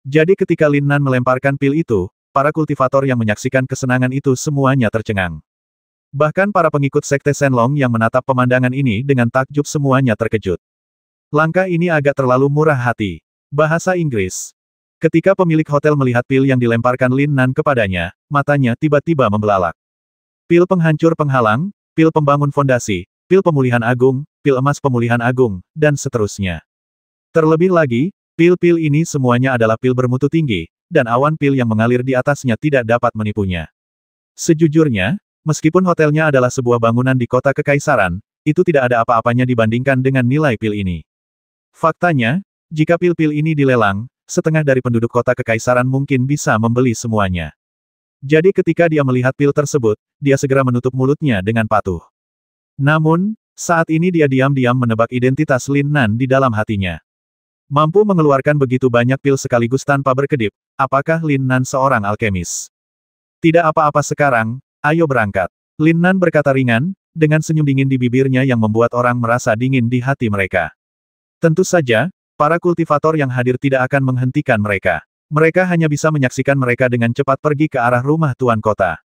Jadi ketika Lin Nan melemparkan pil itu, para kultivator yang menyaksikan kesenangan itu semuanya tercengang. Bahkan para pengikut Sekte Shenlong yang menatap pemandangan ini dengan takjub semuanya terkejut. Langkah ini agak terlalu murah hati. Bahasa Inggris. Ketika pemilik hotel melihat pil yang dilemparkan Lin Nan kepadanya, matanya tiba-tiba membelalak. Pil penghancur penghalang, pil pembangun fondasi, pil pemulihan agung, pil emas pemulihan agung, dan seterusnya. Terlebih lagi, pil-pil ini semuanya adalah pil bermutu tinggi, dan awan pil yang mengalir di atasnya tidak dapat menipunya. Sejujurnya, meskipun hotelnya adalah sebuah bangunan di kota kekaisaran, itu tidak ada apa-apanya dibandingkan dengan nilai pil ini. Faktanya, jika pil-pil ini dilelang, setengah dari penduduk kota kekaisaran mungkin bisa membeli semuanya. Jadi ketika dia melihat pil tersebut, dia segera menutup mulutnya dengan patuh. Namun, saat ini dia diam-diam menebak identitas Lin Nan di dalam hatinya. Mampu mengeluarkan begitu banyak pil sekaligus tanpa berkedip, apakah Lin Nan seorang alkemis? Tidak apa-apa sekarang, ayo berangkat. Lin Nan berkata ringan, dengan senyum dingin di bibirnya yang membuat orang merasa dingin di hati mereka. Tentu saja, para kultivator yang hadir tidak akan menghentikan mereka. Mereka hanya bisa menyaksikan mereka dengan cepat pergi ke arah rumah tuan kota.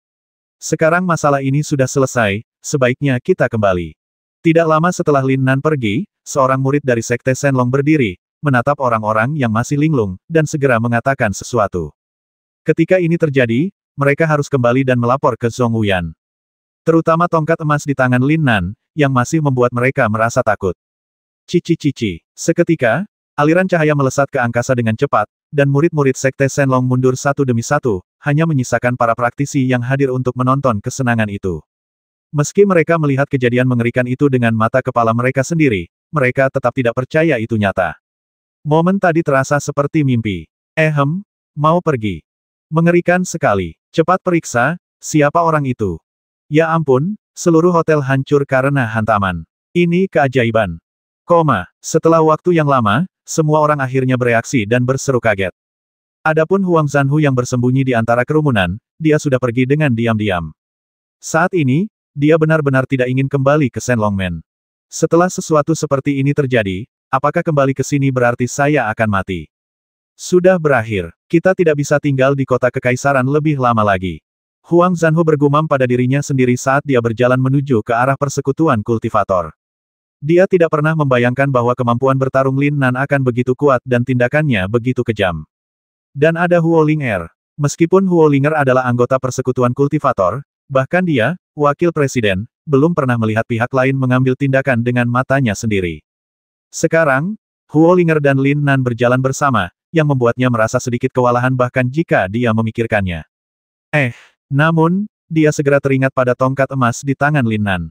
Sekarang masalah ini sudah selesai, sebaiknya kita kembali. Tidak lama setelah Lin Nan pergi, seorang murid dari Sekte Shenlong berdiri, menatap orang-orang yang masih linglung, dan segera mengatakan sesuatu. Ketika ini terjadi, mereka harus kembali dan melapor ke Zhong Wuyan. Terutama tongkat emas di tangan Lin Nan, yang masih membuat mereka merasa takut. Cici-cici. Seketika, aliran cahaya melesat ke angkasa dengan cepat, dan murid-murid Sekte Shenlong mundur satu demi satu, hanya menyisakan para praktisi yang hadir untuk menonton kesenangan itu. Meski mereka melihat kejadian mengerikan itu dengan mata kepala mereka sendiri, mereka tetap tidak percaya itu nyata. Momen tadi terasa seperti mimpi. Mau pergi. Mengerikan sekali. Cepat periksa, siapa orang itu? Ya ampun, seluruh hotel hancur karena hantaman. Ini keajaiban. Setelah waktu yang lama, semua orang akhirnya bereaksi dan berseru kaget. Adapun Huang Zanhu yang bersembunyi di antara kerumunan, dia sudah pergi dengan diam-diam. Saat ini, dia benar-benar tidak ingin kembali ke Shenlongmen. Setelah sesuatu seperti ini terjadi, apakah kembali ke sini berarti saya akan mati? Sudah berakhir. Kita tidak bisa tinggal di kota kekaisaran lebih lama lagi. Huang Zanhu bergumam pada dirinya sendiri saat dia berjalan menuju ke arah persekutuan kultivator. Dia tidak pernah membayangkan bahwa kemampuan bertarung Lin Nan akan begitu kuat dan tindakannya begitu kejam. Dan ada Huo Linger. Meskipun Huo Linger adalah anggota persekutuan kultivator, bahkan dia, wakil presiden, belum pernah melihat pihak lain mengambil tindakan dengan matanya sendiri. Sekarang, Huo Linger dan Lin Nan berjalan bersama, yang membuatnya merasa sedikit kewalahan bahkan jika dia memikirkannya. Namun, dia segera teringat pada tongkat emas di tangan Lin Nan.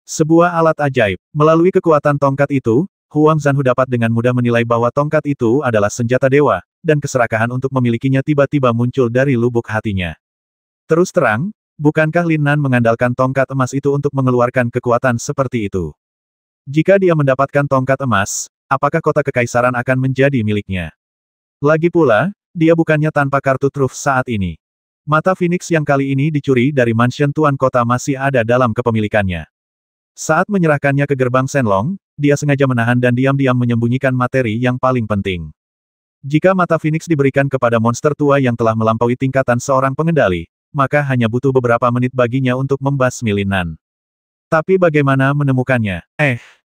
Sebuah alat ajaib. Melalui kekuatan tongkat itu, Huang Zanhu dapat dengan mudah menilai bahwa tongkat itu adalah senjata dewa, dan keserakahan untuk memilikinya tiba-tiba muncul dari lubuk hatinya. Terus terang, bukankah Lin Nan mengandalkan tongkat emas itu untuk mengeluarkan kekuatan seperti itu? Jika dia mendapatkan tongkat emas, apakah kota kekaisaran akan menjadi miliknya? Lagi pula, dia bukannya tanpa kartu truf saat ini. Mata Phoenix yang kali ini dicuri dari mansion tuan kota masih ada dalam kepemilikannya. Saat menyerahkannya ke gerbang Shenlong, dia sengaja menahan dan diam-diam menyembunyikan materi yang paling penting. Jika mata Phoenix diberikan kepada monster tua yang telah melampaui tingkatan seorang pengendali, maka hanya butuh beberapa menit baginya untuk membasmi Lin Nan. Tapi bagaimana menemukannya?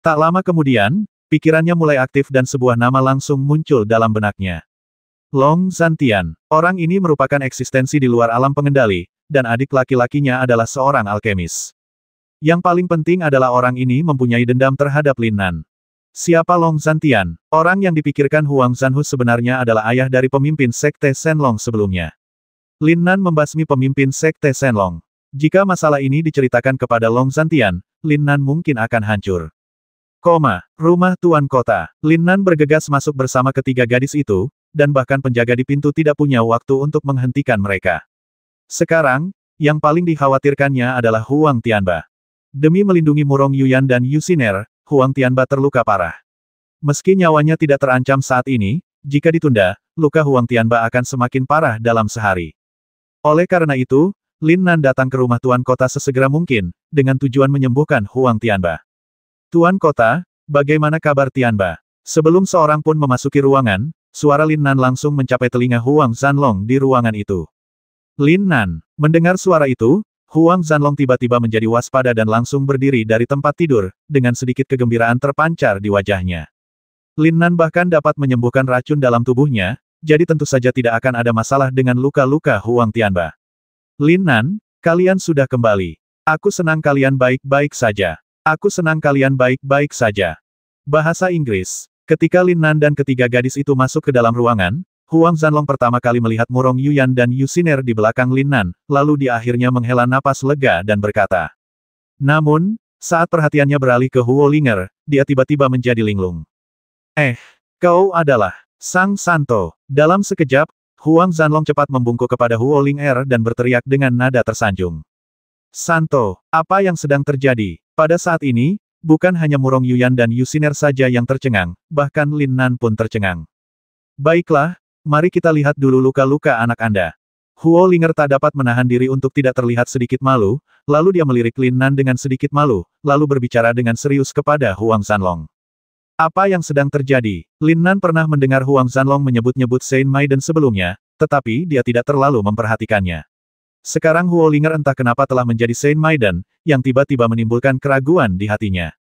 Tak lama kemudian, pikirannya mulai aktif dan sebuah nama langsung muncul dalam benaknya. Long Zhantian. Orang ini merupakan eksistensi di luar alam pengendali, dan adik laki-lakinya adalah seorang alkemis. Yang paling penting adalah orang ini mempunyai dendam terhadap Lin Nan. Siapa Long Zhantian? Orang yang dipikirkan Huang Zhanhu sebenarnya adalah ayah dari pemimpin Sekte Shenlong sebelumnya. Lin Nan membasmi pemimpin Sekte Shenlong. Jika masalah ini diceritakan kepada Long Zhantian, Lin Nan mungkin akan hancur. Rumah Tuan Kota. Lin Nan bergegas masuk bersama ketiga gadis itu, dan bahkan penjaga di pintu tidak punya waktu untuk menghentikan mereka. Sekarang, yang paling dikhawatirkannya adalah Huang Tianba. Demi melindungi Murong Yuyan dan Yu Xiner, Huang Tianba terluka parah. Meski nyawanya tidak terancam saat ini, jika ditunda, luka Huang Tianba akan semakin parah dalam sehari. Oleh karena itu, Lin Nan datang ke rumah Tuan Kota sesegera mungkin, dengan tujuan menyembuhkan Huang Tianba. Tuan Kota, bagaimana kabar Tianba? Sebelum seorang pun memasuki ruangan, suara Lin Nan langsung mencapai telinga Huang Zhanlong di ruangan itu. Lin Nan, mendengar suara itu, Huang Zhanlong tiba-tiba menjadi waspada dan langsung berdiri dari tempat tidur, dengan sedikit kegembiraan terpancar di wajahnya. Lin Nan bahkan dapat menyembuhkan racun dalam tubuhnya, jadi tentu saja tidak akan ada masalah dengan luka-luka Huang Tianba. Lin Nan, kalian sudah kembali. Aku senang kalian baik-baik saja. Aku senang kalian baik-baik saja. Bahasa Inggris. Ketika Lin Nan dan ketiga gadis itu masuk ke dalam ruangan, Huang Zhanlong pertama kali melihat Murong Yuyan dan Yu Xiner di belakang Lin Nan, lalu dia akhirnya menghela napas lega dan berkata. Namun, saat perhatiannya beralih ke Huo Linger, dia tiba-tiba menjadi linglung. Kau adalah Sang Santo. Dalam sekejap, Huang Zhanlong cepat membungkuk kepada Huo Linger dan berteriak dengan nada tersanjung. Santo, apa yang sedang terjadi? Pada saat ini, bukan hanya Murong Yuyan dan Yu Xiner saja yang tercengang, bahkan Lin Nan pun tercengang. Baiklah, mari kita lihat dulu luka-luka anak Anda. Huo Linger tak dapat menahan diri untuk tidak terlihat sedikit malu, lalu dia melirik Lin Nan dengan sedikit malu, lalu berbicara dengan serius kepada Huang Zhanlong. Apa yang sedang terjadi? Lin Nan pernah mendengar Huang Zhanlong menyebut-nyebut Saint Maiden sebelumnya, tetapi dia tidak terlalu memperhatikannya. Sekarang Huo Linger entah kenapa telah menjadi Saint Maiden, yang tiba-tiba menimbulkan keraguan di hatinya.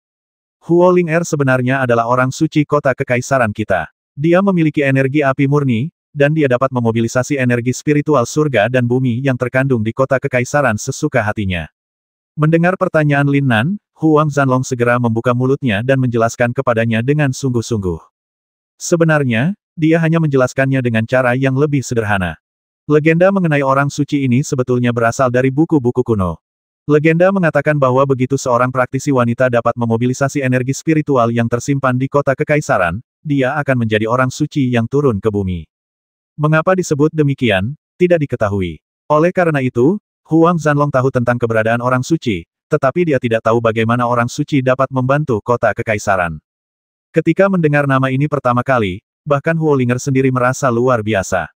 Huo Linger sebenarnya adalah orang suci kota kekaisaran kita. Dia memiliki energi api murni, dan dia dapat memobilisasi energi spiritual surga dan bumi yang terkandung di kota kekaisaran sesuka hatinya. Mendengar pertanyaan Lin Nan, Huang Zhanlong segera membuka mulutnya dan menjelaskan kepadanya dengan sungguh-sungguh. Sebenarnya, dia hanya menjelaskannya dengan cara yang lebih sederhana. Legenda mengenai orang suci ini sebetulnya berasal dari buku-buku kuno. Legenda mengatakan bahwa begitu seorang praktisi wanita dapat memobilisasi energi spiritual yang tersimpan di kota kekaisaran, dia akan menjadi orang suci yang turun ke bumi. Mengapa disebut demikian, tidak diketahui. Oleh karena itu, Huang Zhanlong tahu tentang keberadaan orang suci, tetapi dia tidak tahu bagaimana orang suci dapat membantu kota kekaisaran. Ketika mendengar nama ini pertama kali, bahkan Huo Linger sendiri merasa luar biasa.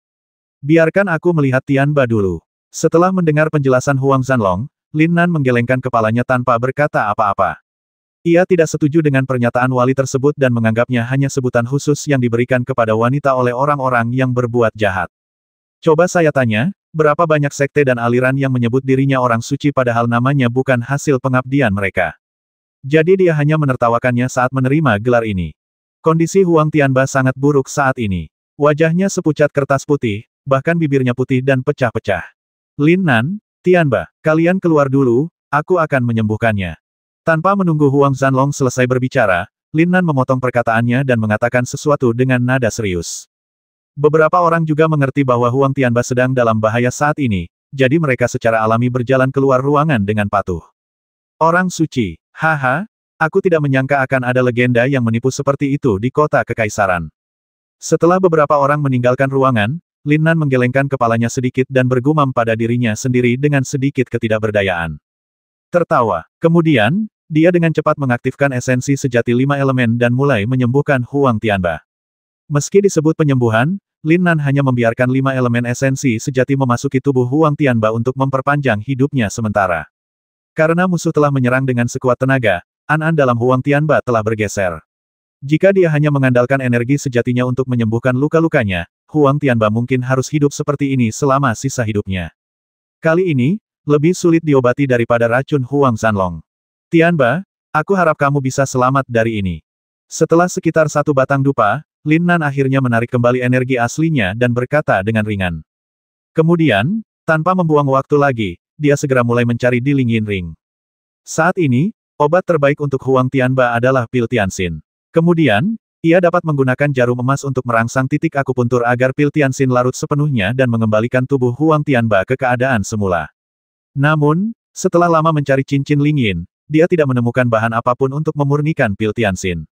Biarkan aku melihat Tianba dulu. Setelah mendengar penjelasan Huang Zhanlong, Lin Nan menggelengkan kepalanya tanpa berkata apa-apa. Ia tidak setuju dengan pernyataan wali tersebut dan menganggapnya hanya sebutan khusus yang diberikan kepada wanita oleh orang-orang yang berbuat jahat. Coba saya tanya, berapa banyak sekte dan aliran yang menyebut dirinya orang suci padahal namanya bukan hasil pengabdian mereka. Jadi dia hanya menertawakannya saat menerima gelar ini. Kondisi Huang Tianba sangat buruk saat ini. Wajahnya sepucat kertas putih, bahkan bibirnya putih dan pecah-pecah. Lin Nan, Tianba, kalian keluar dulu, aku akan menyembuhkannya. Tanpa menunggu Huang Zhanlong selesai berbicara, Lin Nan memotong perkataannya dan mengatakan sesuatu dengan nada serius. Beberapa orang juga mengerti bahwa Huang Tianba sedang dalam bahaya saat ini, jadi mereka secara alami berjalan keluar ruangan dengan patuh. Orang suci, haha, aku tidak menyangka akan ada legenda yang menipu seperti itu di kota kekaisaran. Setelah beberapa orang meninggalkan ruangan, Lin Nan menggelengkan kepalanya sedikit dan bergumam pada dirinya sendiri dengan sedikit ketidakberdayaan. Tertawa. Kemudian, dia dengan cepat mengaktifkan esensi sejati 5 elemen dan mulai menyembuhkan Huang Tianba. Meski disebut penyembuhan, Lin Nan hanya membiarkan 5 elemen esensi sejati memasuki tubuh Huang Tianba untuk memperpanjang hidupnya sementara. Karena musuh telah menyerang dengan sekuat tenaga, an-an dalam Huang Tianba telah bergeser. Jika dia hanya mengandalkan energi sejatinya untuk menyembuhkan luka-lukanya, Huang Tianba mungkin harus hidup seperti ini selama sisa hidupnya. Kali ini, lebih sulit diobati daripada racun Huang Zhanlong. Tianba, aku harap kamu bisa selamat dari ini. Setelah sekitar 1 batang dupa, Lin Nan akhirnya menarik kembali energi aslinya dan berkata dengan ringan. Kemudian, tanpa membuang waktu lagi, dia segera mulai mencari di Ling Yin Ring. Saat ini, obat terbaik untuk Huang Tianba adalah pil Tianxin. Kemudian, ia dapat menggunakan jarum emas untuk merangsang titik akupuntur agar pil Tianxin larut sepenuhnya dan mengembalikan tubuh Huang Tianba ke keadaan semula. Namun, setelah lama mencari cincin Lingyin, dia tidak menemukan bahan apapun untuk memurnikan pil Tianxin.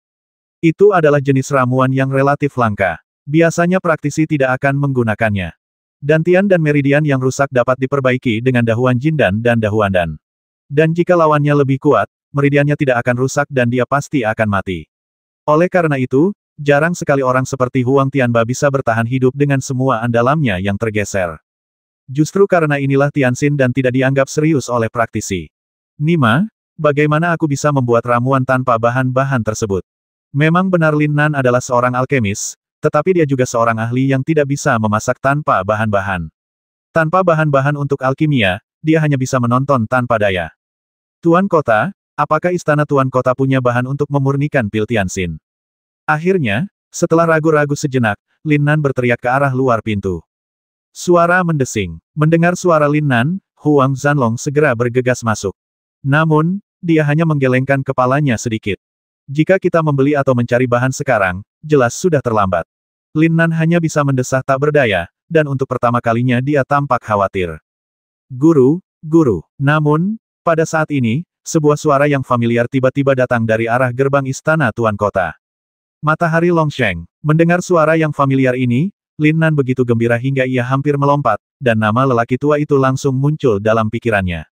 Itu adalah jenis ramuan yang relatif langka. Biasanya praktisi tidak akan menggunakannya. Dantian dan meridian yang rusak dapat diperbaiki dengan dahuan Jindan dan dahuan Dan. Dan jika lawannya lebih kuat, meridiannya tidak akan rusak dan dia pasti akan mati. Oleh karena itu, jarang sekali orang seperti Huang Tianba bisa bertahan hidup dengan semua andalannya yang tergeser. Justru karena inilah Tianxin dan tidak dianggap serius oleh praktisi. Nima, bagaimana aku bisa membuat ramuan tanpa bahan-bahan tersebut? Memang benar Lin Nan adalah seorang alkemis, tetapi dia juga seorang ahli yang tidak bisa memasak tanpa bahan-bahan. Tanpa bahan-bahan untuk alkimia, dia hanya bisa menonton tanpa daya. Tuan Kota, apakah istana Tuan Kota punya bahan untuk memurnikan pil Tianxin? Akhirnya, setelah ragu-ragu sejenak, Lin Nan berteriak ke arah luar pintu. Suara mendesing. Mendengar suara Lin Nan, Huang Zanlong segera bergegas masuk. Namun, dia hanya menggelengkan kepalanya sedikit. Jika kita membeli atau mencari bahan sekarang, jelas sudah terlambat. Lin Nan hanya bisa mendesah tak berdaya, dan untuk pertama kalinya dia tampak khawatir. Guru, guru. Namun, pada saat ini, sebuah suara yang familiar tiba-tiba datang dari arah gerbang istana Tuan Kota. Matahari Longsheng. Mendengar suara yang familiar ini, Lin Nan begitu gembira hingga ia hampir melompat, dan nama lelaki tua itu langsung muncul dalam pikirannya.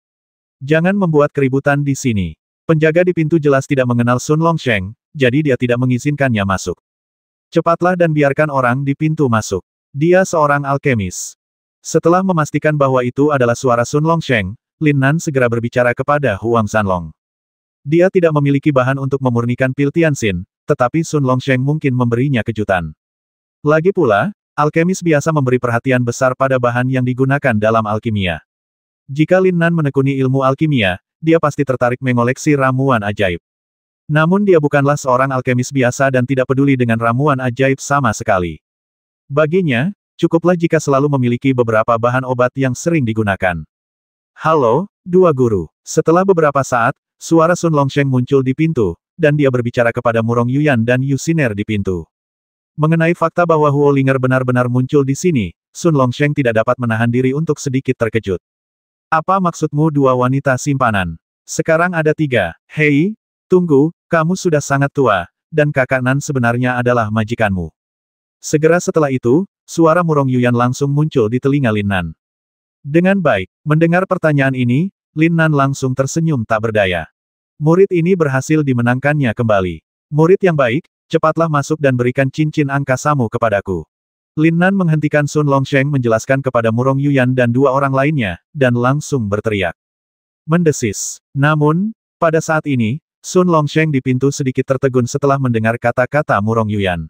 Jangan membuat keributan di sini. Penjaga di pintu jelas tidak mengenal Sun Longsheng, jadi dia tidak mengizinkannya masuk. Cepatlah dan biarkan orang di pintu masuk. Dia seorang alkemis. Setelah memastikan bahwa itu adalah suara Sun Longsheng, Lin Nan segera berbicara kepada Huang Zanlong. Dia tidak memiliki bahan untuk memurnikan pil Tianxin, tetapi Sun Longsheng mungkin memberinya kejutan. Lagi pula, alkemis biasa memberi perhatian besar pada bahan yang digunakan dalam alkimia. Jika Lin Nan menekuni ilmu alkimia, dia pasti tertarik mengoleksi ramuan ajaib. Namun dia bukanlah seorang alkemis biasa dan tidak peduli dengan ramuan ajaib sama sekali. Baginya, cukuplah jika selalu memiliki beberapa bahan obat yang sering digunakan. Halo, dua guru. Setelah beberapa saat, suara Sun Longsheng muncul di pintu, dan dia berbicara kepada Murong Yuyan dan Yu Xiner di pintu. Mengenai fakta bahwa Huo Linger benar-benar muncul di sini, Sun Longsheng tidak dapat menahan diri untuk sedikit terkejut. Apa maksudmu dua wanita simpanan? Sekarang ada tiga. Hei, tunggu, kamu sudah sangat tua, dan kakak Nan sebenarnya adalah majikanmu. Segera setelah itu, suara Murong Yuyan langsung muncul di telinga Lin Nan. Dengan baik, mendengar pertanyaan ini, Lin Nan langsung tersenyum tak berdaya. Murid ini berhasil dimenangkannya kembali. Murid yang baik, cepatlah masuk dan berikan cincin angkasamu kepadaku. Lin Nan menghentikan Sun Longsheng menjelaskan kepada Murong Yuyan dan dua orang lainnya, dan langsung berteriak. Mendesis. Namun, pada saat ini, Sun Longsheng di pintu sedikit tertegun setelah mendengar kata-kata Murong Yuyan.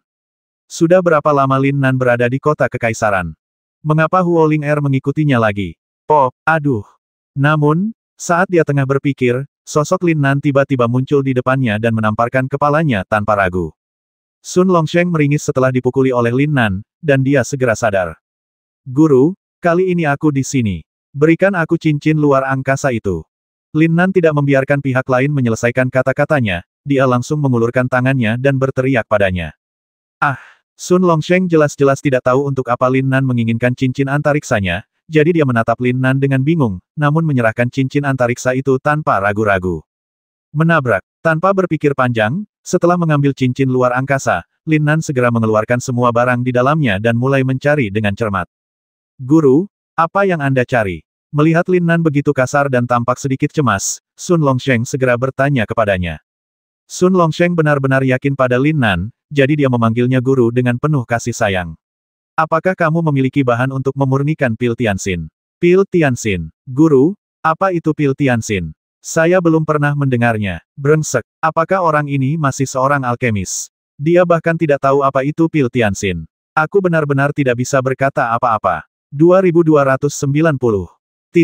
Sudah berapa lama Lin Nan berada di kota kekaisaran? Mengapa Huo Linger mengikutinya lagi? Oh, aduh. Namun, saat dia tengah berpikir, sosok Lin Nan tiba-tiba muncul di depannya dan menamparkan kepalanya tanpa ragu. Sun Longsheng meringis setelah dipukuli oleh Lin Nan, dan dia segera sadar. Guru, kali ini aku di sini. Berikan aku cincin luar angkasa itu. Lin Nan tidak membiarkan pihak lain menyelesaikan kata-katanya, dia langsung mengulurkan tangannya dan berteriak padanya. Ah, Sun Longsheng jelas-jelas tidak tahu untuk apa Lin Nan menginginkan cincin antariksanya, jadi dia menatap Lin Nan dengan bingung, namun menyerahkan cincin antariksa itu tanpa ragu-ragu. Menabrak. Tanpa berpikir panjang, setelah mengambil cincin luar angkasa, Lin Nan segera mengeluarkan semua barang di dalamnya dan mulai mencari dengan cermat. Guru, apa yang Anda cari? Melihat Lin Nan begitu kasar dan tampak sedikit cemas, Sun Longsheng segera bertanya kepadanya. Sun Longsheng benar-benar yakin pada Lin Nan, jadi dia memanggilnya guru dengan penuh kasih sayang. Apakah kamu memiliki bahan untuk memurnikan pil Tianxin? Pil Tianxin. Guru, apa itu pil Tianxin? Saya belum pernah mendengarnya. Brengsek. Apakah orang ini masih seorang alkemis? Dia bahkan tidak tahu apa itu pil Tianxin. Aku benar-benar tidak bisa berkata apa-apa. 2290.